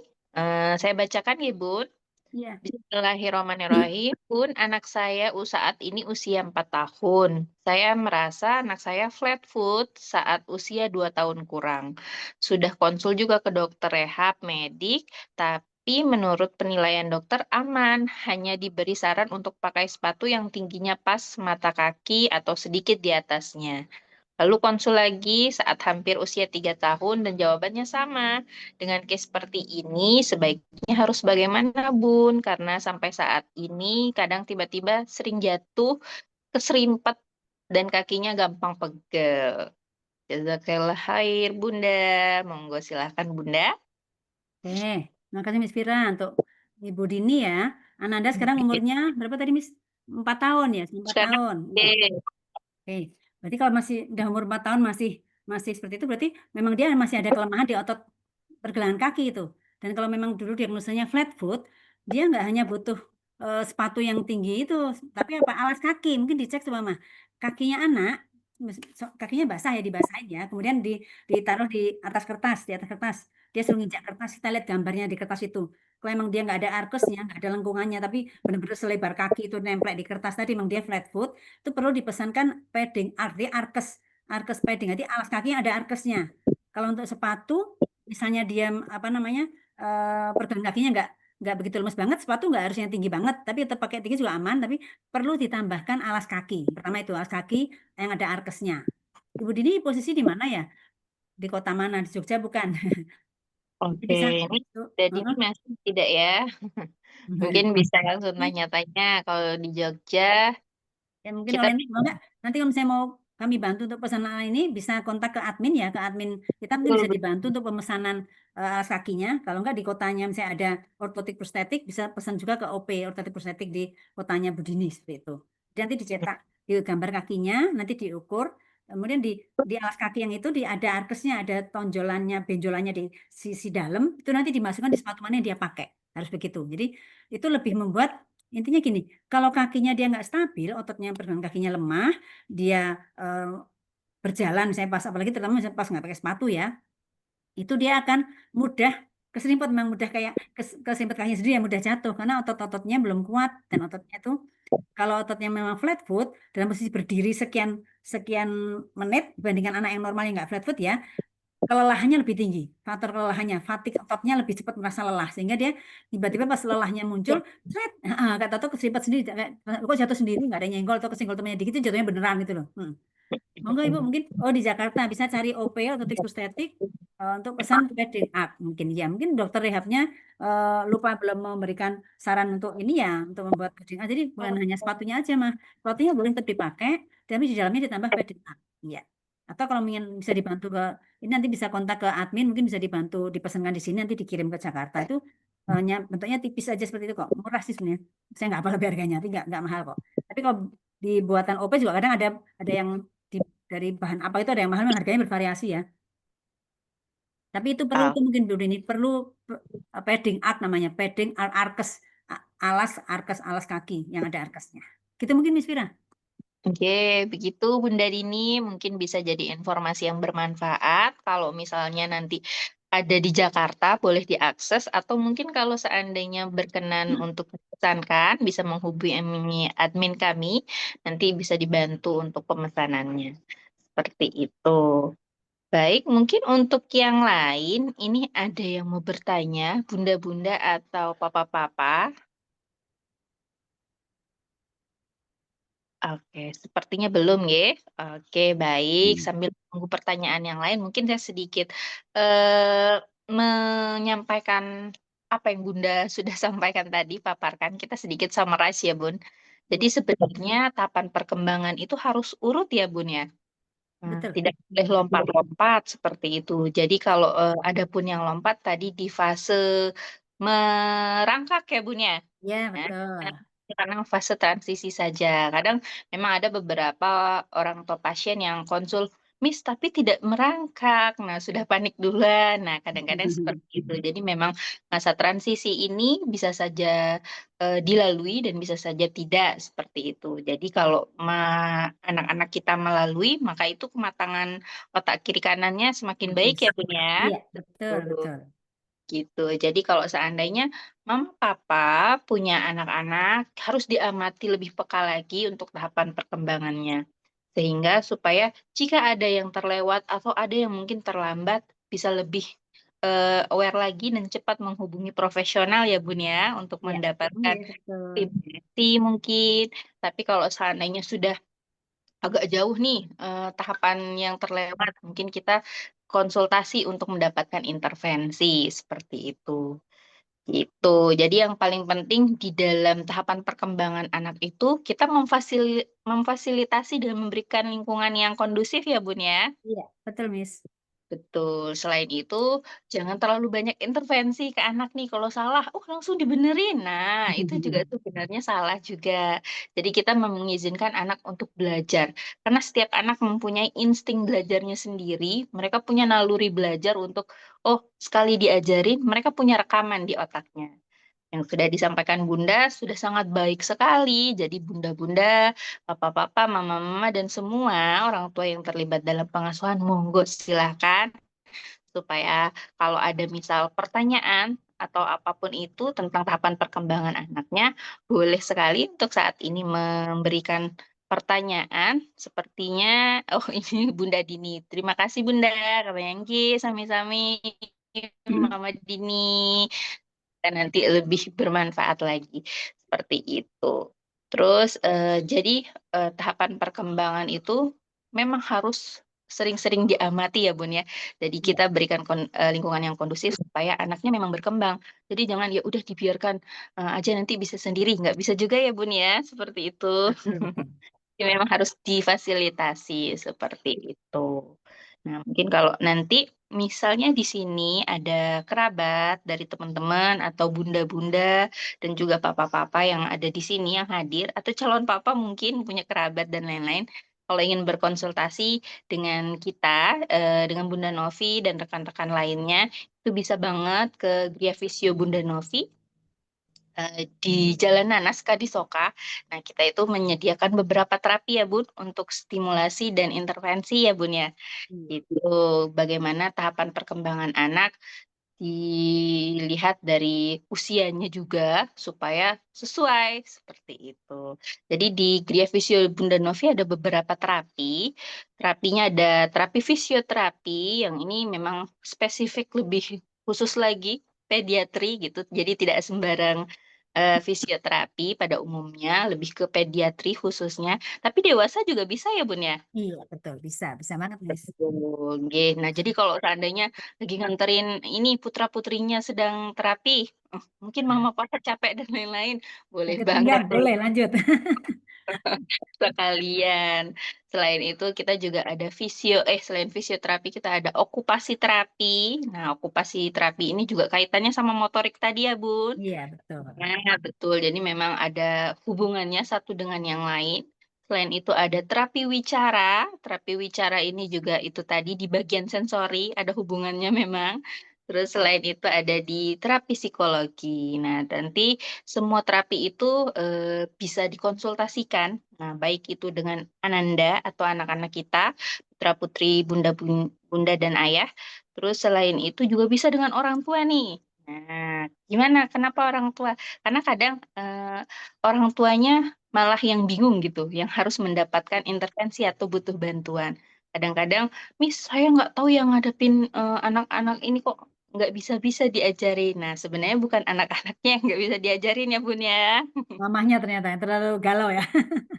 Saya bacakan ya Bun. Iya. Bismillahirrahmanirrahim. Bun, anak saya saat ini usia 4 tahun. Saya merasa anak saya flat foot saat usia 2 tahun kurang. Sudah konsul juga ke dokter rehab medik, tapi menurut penilaian dokter aman. Hanya diberi saran untuk pakai sepatu yang tingginya pas mata kaki atau sedikit di atasnya. Lalu konsul lagi saat hampir usia 3 tahun dan jawabannya sama. Dengan case seperti ini, sebaiknya harus bagaimana, Bun? Karena sampai saat ini kadang tiba-tiba sering jatuh, keserimpet, dan kakinya gampang pegel. Jazakallah khair, Bunda. Monggo silahkan, Bunda. Oke, terima kasih Miss Fira untuk Ibu Dini ya. Ananda sekarang umurnya berapa tadi Miss? 4 tahun ya, 4 Sekarang, tahun. oke. Iya. Oke, berarti kalau masih udah umur 4 tahun masih masih seperti itu berarti memang dia masih ada kelemahan di otot pergelangan kaki itu. Dan kalau memang dulu diagnosanya flat foot, dia nggak hanya butuh sepatu yang tinggi itu, tapi apa alas kaki. Mungkin dicek tuh Mama. Kakinya anak, kakinya basah ya dibasahin ya. Kemudian ditaruh di atas kertas. Dia suruh nginjak kertas, kita lihat gambarnya di kertas itu. Kalau emang dia nggak ada arkesnya, nggak ada lengkungannya, tapi benar-benar selebar kaki itu nempel di kertas tadi, memang dia flat foot, itu perlu dipesankan padding, arti arkes, arkes padding. Jadi alas kakinya ada arkesnya. Kalau untuk sepatu, misalnya dia apa namanya pergelangan kakinya nggak begitu lemes banget, sepatu nggak harus yang tinggi banget, tapi tetap pakai tinggi juga aman, tapi perlu ditambahkan alas kaki. Pertama itu alas kaki yang ada arkesnya. Ibu Dini posisi di mana ya? Di kota mana? Di Jogja bukan? Jadi Oke, bisa. ini Tuh, jadi heeh. masih tidak ya? Mungkin bisa langsung tanya-tanya kalau di Jogja, Ya mungkin kita oleh ini kalau enggak nanti kalau misalnya mau kami bantu untuk pesanan ini bisa kontak ke admin ya, ke admin kita mungkin bisa dibantu untuk pemesanan alas kakinya. Kalau enggak di kotanya misalnya ada ortotik prostetik bisa pesan juga ke OP ortotik prostetik di kotanya Budini seperti itu. Jadi nanti dicetak di gambar kakinya, nanti diukur, kemudian di alas kaki yang itu ada arkesnya, ada tonjolannya, benjolannya di sisi dalam, itu nanti dimasukkan di sepatu mana yang dia pakai. Harus begitu. Jadi itu lebih membuat intinya gini, kalau kakinya dia nggak stabil, ototnya pergelangan kakinya lemah, dia berjalan, saya pas apalagi terutama pas nggak pakai sepatu ya, itu dia akan mudah keserimpet, memang mudah kayak keserimpet kakinya sendiri yang mudah jatuh karena otot-ototnya belum kuat dan ototnya itu kalau ototnya memang flat foot dalam posisi berdiri sekian sekian menit dibandingkan anak yang normal yang nggak flat foot ya, kelelahannya lebih tinggi, faktor kelelahannya, fatigue ototnya lebih cepat merasa lelah, sehingga dia tiba-tiba pas lelahnya muncul, seret, kata tuh keserimpet sendiri, kok jatuh sendiri, nggak ada nyenggol atau kesenggol temennya dikit, itu jatuhnya beneran gitu loh. Monggo Ibu, mungkin di Jakarta bisa cari OP atau estetik untuk pesan wedding art mungkin ya. Mungkin dokter rehabnya lupa belum memberikan saran untuk ini ya, untuk membuat wedding art. Jadi bukan hanya sepatunya aja mah, sepatunya boleh tetap dipakai, tapi di dalamnya ditambah wedding art. Ya. Atau kalau ingin bisa dibantu ke ini nanti bisa kontak ke admin, mungkin bisa dibantu dipesankan di sini nanti dikirim ke Jakarta itu hanya bentuknya tipis aja seperti itu kok, murah sih sebenarnya. Saya nggak apa lebih harganya, tapi nggak mahal kok. Tapi kalau di buatan OP juga kadang ada yang dari bahan apa itu ada yang mahal, harganya bervariasi ya. Tapi itu perlu Ah, itu mungkin dulu ini perlu padding art namanya, padding arkes alas arkes alas kaki yang ada arkesnya. Gitu mungkin Miss Fira. oke, begitu Bunda Dini mungkin bisa jadi informasi yang bermanfaat. Kalau misalnya nanti ada di Jakarta, boleh diakses. Atau mungkin kalau seandainya berkenan untuk dipesankan, bisa menghubungi admin kami. Nanti bisa dibantu untuk pemesanannya. Seperti itu. Baik, mungkin untuk yang lain, ini ada yang mau bertanya, Bunda-Bunda atau Papa-Papa. Oke, sepertinya belum ya. Oke, baik. Sambil menunggu pertanyaan yang lain, mungkin saya sedikit menyampaikan apa yang Bunda sudah sampaikan tadi, paparkan, kita sedikit summarize ya, Bun. Jadi Iya, sebenarnya tahapan perkembangan itu harus urut ya, Bun ya. Nah, betul. tidak boleh lompat-lompat seperti itu. Jadi kalau ada pun yang lompat tadi di fase merangkak ya, Bun ya. Ya, Nah, betul. karena fase transisi saja. Kadang memang ada beberapa orang tua pasien yang konsul, Miss, tapi tidak merangkak. Nah, sudah panik duluan. Nah, kadang-kadang seperti itu. Jadi memang masa transisi ini bisa saja dilalui dan bisa saja tidak seperti itu. Jadi kalau anak-anak kita melalui, maka itu kematangan otak kiri kanannya semakin baik Bagus. ya, Bun ya. Iya, betul, Tuh. betul. Gitu. Jadi kalau seandainya mama papa punya anak-anak, harus diamati lebih peka lagi untuk tahapan perkembangannya. Sehingga supaya jika ada yang terlewat atau ada yang mungkin terlambat, bisa lebih aware lagi dan cepat menghubungi profesional ya Bun ya, untuk Iya, mendapatkan iya, betul. stimulasi mungkin. Tapi kalau seandainya sudah agak jauh nih tahapan yang terlewat, mungkin kita konsultasi untuk mendapatkan intervensi seperti itu. Gitu. Jadi yang paling penting di dalam tahapan perkembangan anak itu kita memfasilitasi dan memberikan lingkungan yang kondusif ya Bun ya. Iya, betul, Miss. Betul. Selain itu, jangan terlalu banyak intervensi ke anak nih. Kalau salah, oh langsung dibenerin. Nah, itu juga sebenarnya salah juga. Jadi kita mengizinkan anak untuk belajar. Karena setiap anak mempunyai insting belajarnya sendiri. Mereka punya naluri belajar untuk, oh sekali diajarin, mereka punya rekaman di otaknya. Yang sudah disampaikan Bunda sudah sangat baik sekali. Jadi bunda-bunda, papa-papa, mama-mama, dan semua orang tua yang terlibat dalam pengasuhan, monggo silahkan supaya kalau ada misal pertanyaan atau apapun itu tentang tahapan perkembangan anaknya, boleh sekali untuk saat ini memberikan pertanyaan. Sepertinya, oh ini Bunda Dini. Terima kasih Bunda, Kabayang sami-sami Mama Dini dan nanti lebih bermanfaat lagi seperti itu. Terus jadi tahapan perkembangan itu memang harus sering-sering diamati ya Bun ya. Jadi Iya, kita berikan lingkungan yang kondusif supaya anaknya memang berkembang. Jadi jangan ya udah dibiarkan aja nanti bisa sendiri. Nggak bisa juga ya Bun ya, seperti itu. betul, betul. Ya, memang harus difasilitasi seperti itu. Nah, mungkin kalau nanti misalnya di sini ada kerabat dari teman-teman atau bunda-bunda dan juga papa-papa yang ada di sini yang hadir atau calon papa mungkin punya kerabat dan lain-lain. Kalau ingin berkonsultasi dengan kita, dengan Bunda Novi dan rekan-rekan lainnya, itu bisa banget ke Gria Visio Bunda Novi di Jalan Nanas, Kadisoka. Nah, kita itu menyediakan beberapa terapi ya, Bun, untuk stimulasi dan intervensi ya, Bun ya. Iya, Itu bagaimana tahapan perkembangan anak dilihat dari usianya juga supaya sesuai seperti itu. Jadi di Gria Visio Bunda Novi ada beberapa terapi. Terapinya ada terapi fisioterapi yang ini memang spesifik lebih khusus lagi pediatri gitu. Jadi tidak sembarang fisioterapi pada umumnya, lebih ke pediatri khususnya. Tapi dewasa juga bisa ya Bun ya? iya, betul. Bisa banget, Miss. Betul, nggih. Nah, jadi kalau seandainya lagi nganterin ini putra-putrinya sedang terapi, mungkin mama papa capek dan lain-lain, boleh Sakit banget pinggang, tuh boleh lanjut. sekalian. Selain itu kita juga ada selain fisioterapi kita ada okupasi terapi. Nah, okupasi terapi ini juga kaitannya sama motorik tadi ya, Bun. Iya, betul. Nah, betul. Jadi memang ada hubungannya satu dengan yang lain. Selain itu ada terapi wicara. Terapi wicara ini juga itu tadi di bagian sensori ada hubungannya memang. Terus selain itu ada di terapi psikologi. Nah, nanti semua terapi itu bisa dikonsultasikan. Nah, baik itu dengan Ananda atau anak-anak kita, putra-putri, bunda dan ayah. Terus selain itu juga bisa dengan orang tua nih. Nah, gimana? Kenapa orang tua? Karena kadang orang tuanya malah yang bingung gitu, yang harus mendapatkan intervensi atau butuh bantuan. Kadang-kadang, Miss, saya nggak tahu yang ngadepin anak-anak ini kok nggak bisa-bisa diajarin. Nah, sebenarnya bukan anak-anaknya yang nggak bisa diajarin ya, Bun, ya. Mamahnya ternyata yang terlalu galau ya.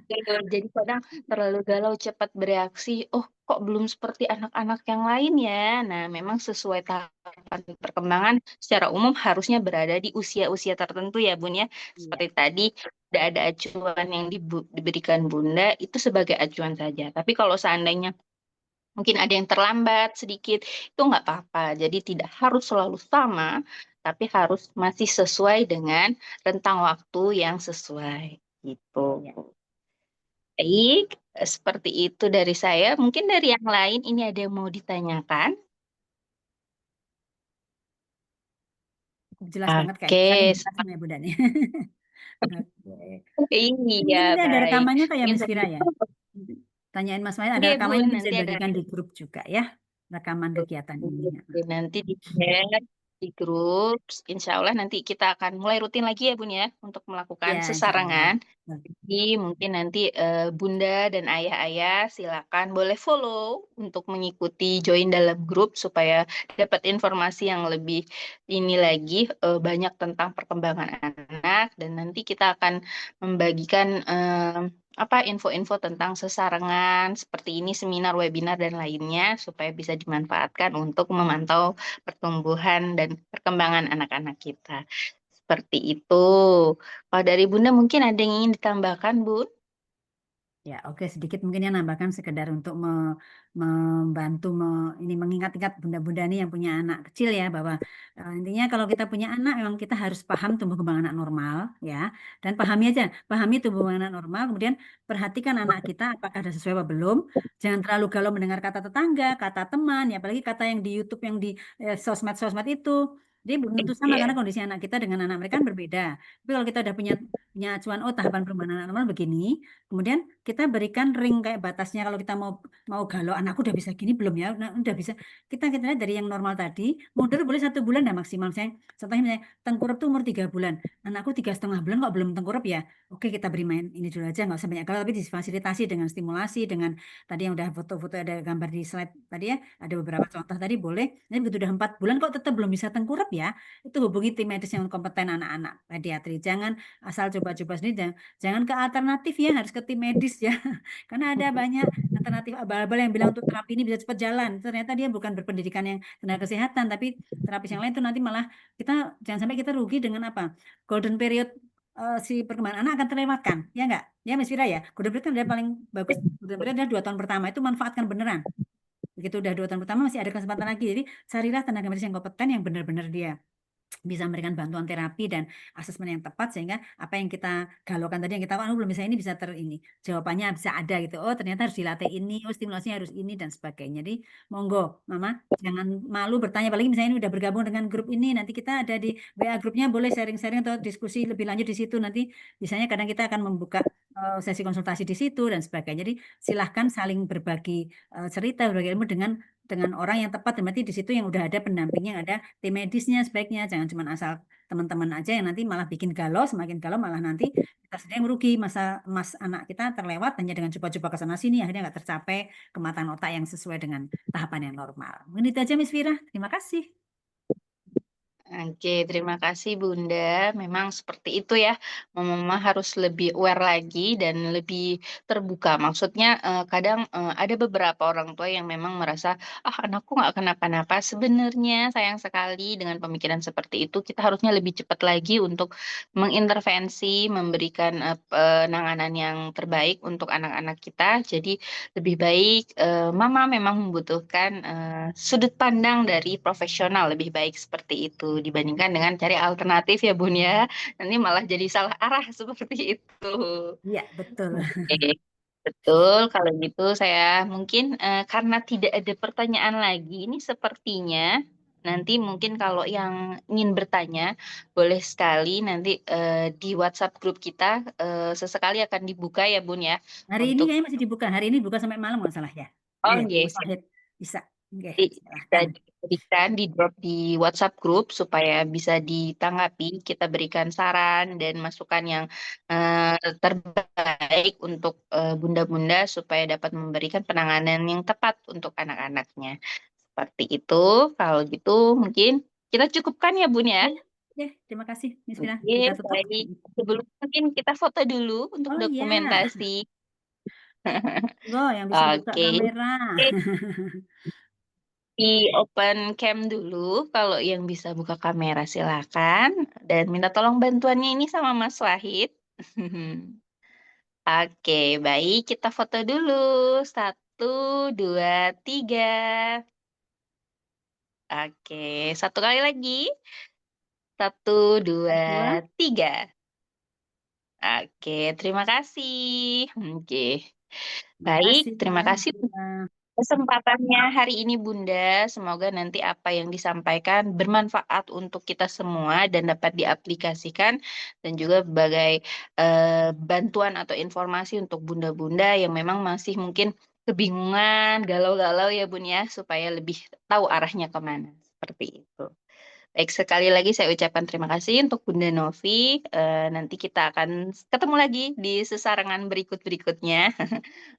Betul, jadi kadang terlalu galau, cepat bereaksi, "Oh, kok belum seperti anak-anak yang lain ya?" Nah, memang sesuai tahapan perkembangan secara umum harusnya berada di usia-usia tertentu ya, Bun, ya. Iya. Seperti tadi, udah ada acuan yang diberikan Bunda, itu sebagai acuan saja. Tapi kalau seandainya mungkin ada yang terlambat sedikit, itu nggak apa-apa. Jadi tidak harus selalu sama, tapi harus masih sesuai dengan rentang waktu yang sesuai, gitu. Iya. Baik, seperti itu dari saya. Mungkin dari yang lain ini ada yang mau ditanyakan? Cukup jelas banget kayaknya, Oke, saking sepak jelasnya ya Bunda nih. Oke. iya, Mungkin nanti ada baik. rekamannya kayak Mungkin Miss Vira ya? begitu. Tanyain Mas Wayan, ada Oke, rekamannya Bun, nanti bisa nanti ada dibagikan di grup juga ya, rekaman kegiatan ini. Oke, nanti di-share di grup, insya Allah nanti kita akan mulai rutin lagi ya, Bun, ya, untuk Ya, melakukan insya Allah. sesarengan. Jadi mungkin nanti Bunda dan ayah-ayah silakan boleh follow untuk mengikuti join dalam grup supaya dapat informasi yang lebih ini lagi banyak tentang perkembangan anak dan nanti kita akan membagikan apa info-info tentang sesarengan seperti ini seminar, webinar dan lainnya supaya bisa dimanfaatkan untuk memantau pertumbuhan dan perkembangan anak-anak kita. Seperti itu. Kalau dari Bunda mungkin ada yang ingin ditambahkan, Bun? Ya, oke sedikit mungkin ya nambahkan sekedar untuk membantu ini mengingat-ingat bunda-bunda nih yang punya anak kecil ya bahwa intinya kalau kita punya anak memang kita harus paham tumbuh kembang anak normal ya dan pahami tumbuh kembang anak normal kemudian perhatikan anak kita apakah ada sesuai apa belum, jangan terlalu galau mendengar kata tetangga, kata teman ya apalagi kata yang di YouTube yang di sosmed-sosmed itu. Jadi belum tentu sama Iya. karena kondisi anak kita dengan anak mereka kan berbeda. Tapi kalau kita udah punya acuan, oh tahapan perubahan anak normal begini, kemudian kita berikan ring kayak batasnya kalau kita mau mau galau anakku udah bisa gini belum ya, nah, udah bisa kita lihat dari yang normal tadi mundur boleh 1 bulan dah maksimal saya contohnya misalnya tengkurap tuh umur 3 bulan anakku 3,5 bulan kok belum tengkurap ya, oke kita beri main ini dulu aja nggak usah banyak galau tapi difasilitasi dengan stimulasi dengan tadi yang udah foto-foto ada gambar di slide tadi ya ada beberapa contoh tadi boleh. Nanti begitu udah 4 bulan kok tetap belum bisa tengkurap ya itu hubungi tim medis yang kompeten anak-anak pediatri, jangan asal coba-coba sendiri. Jangan ke alternatif ya, harus ke tim medis ya. Karena ada banyak alternatif abal-abal yang bilang untuk terapi ini bisa cepat jalan. Ternyata dia bukan berpendidikan yang tenaga kesehatan, tapi terapis yang lain itu nanti malah kita jangan sampai kita rugi dengan apa? Golden period si perkembangan anak akan terlewatkan, ya enggak? Ya Mas Fira ya. Golden period kan adalah paling bagus. Golden period adalah 2 tahun pertama itu manfaatkan beneran. Begitu udah 2 tahun pertama masih ada kesempatan lagi. Jadi carilah tenaga medis yang kompeten yang benar-benar dia bisa memberikan bantuan terapi dan asesmen yang tepat sehingga apa yang kita galaukan tadi yang kita belum bisa ini bisa ini jawabannya bisa ada gitu, oh ternyata harus dilatih ini, oh stimulasinya harus ini dan sebagainya. Jadi monggo Mama jangan malu bertanya apalagi misalnya ini udah bergabung dengan grup ini nanti kita ada di WA grupnya boleh sharing-sharing atau diskusi lebih lanjut di situ nanti misalnya kadang kita akan membuka sesi konsultasi di situ dan sebagainya. Jadi silahkan saling berbagi cerita berbagi ilmu dengan orang yang tepat berarti di situ yang udah ada pendampingnya yang ada tim medisnya sebaiknya jangan cuma asal teman-teman aja yang nanti malah bikin galau semakin galau malah nanti kita sendiri yang merugi masa anak kita terlewat hanya dengan coba-coba ke sana sini akhirnya nggak tercapai kematangan otak yang sesuai dengan tahapan yang normal. Mungkin itu aja Miss Vira, terima kasih. Oke, terima kasih Bunda. Memang seperti itu ya, Mama harus lebih aware lagi dan lebih terbuka. Maksudnya kadang ada beberapa orang tua yang memang merasa, ah anakku nggak kenapa-napa. Sebenarnya sayang sekali dengan pemikiran seperti itu, kita harusnya lebih cepat lagi untuk mengintervensi, memberikan penanganan yang terbaik untuk anak-anak kita. Jadi lebih baik Mama memang membutuhkan sudut pandang dari profesional lebih baik seperti itu dibandingkan dengan cari alternatif ya Bun ya. Nanti malah jadi salah arah seperti itu. Iya betul. Oke, betul. Kalau gitu saya mungkin karena tidak ada pertanyaan lagi, ini sepertinya nanti mungkin kalau yang ingin bertanya boleh sekali nanti di WhatsApp grup kita sesekali akan dibuka ya Bun ya Hari ini untuk kayaknya masih dibuka, hari ini buka sampai malam nggak salah ya. oh Iya, yes, Mas Wahid bisa. Oke, bisa silahkan. diberikan di drop di WhatsApp group supaya bisa ditanggapi. Kita berikan saran dan masukan yang terbaik untuk bunda-bunda supaya dapat memberikan penanganan yang tepat untuk anak-anaknya. Seperti itu. Kalau gitu mungkin Kita cukupkan ya, Bun, ya? Ya, terima kasih, Miss Vina. Oke, Kita tutup. baik. Sebelum mungkin kita foto dulu untuk Oh iya, dokumentasi. yang bisa buka Oke. kamera. Di open cam dulu, kalau yang bisa buka kamera silakan. Dan minta tolong bantuannya ini sama Mas Wahid. Oke, baik. Kita foto dulu. 1, 2, 3. Oke, satu kali lagi. 1, 2, 3. Oke, terima kasih. Oke. Terima Baik, kasih, terima kasih Vina. kesempatannya hari ini, Bunda. Semoga nanti apa yang disampaikan bermanfaat untuk kita semua dan dapat diaplikasikan dan juga sebagai bantuan atau informasi untuk bunda-bunda yang memang masih mungkin kebingungan, galau-galau ya, Bun, ya, supaya lebih tahu arahnya kemana. Seperti itu. Baik, sekali lagi saya ucapkan terima kasih untuk Bunda Novi. Nanti kita akan ketemu lagi di sesarengan berikut-berikutnya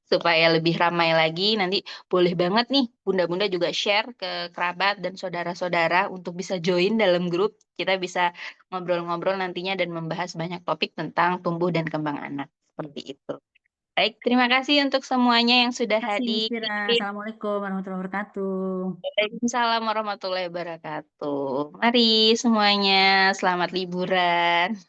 supaya lebih ramai lagi. Nanti boleh banget nih bunda-bunda juga share ke kerabat dan saudara-saudara untuk bisa join dalam grup. Kita bisa ngobrol-ngobrol nantinya dan membahas banyak topik tentang tumbuh dan kembang anak. Seperti itu. Baik, terima kasih untuk semuanya yang sudah Terima kasih, Miss hadir. Vina. Assalamualaikum warahmatullahi wabarakatuh. Waalaikumsalam warahmatullahi wabarakatuh. Mari semuanya, selamat liburan.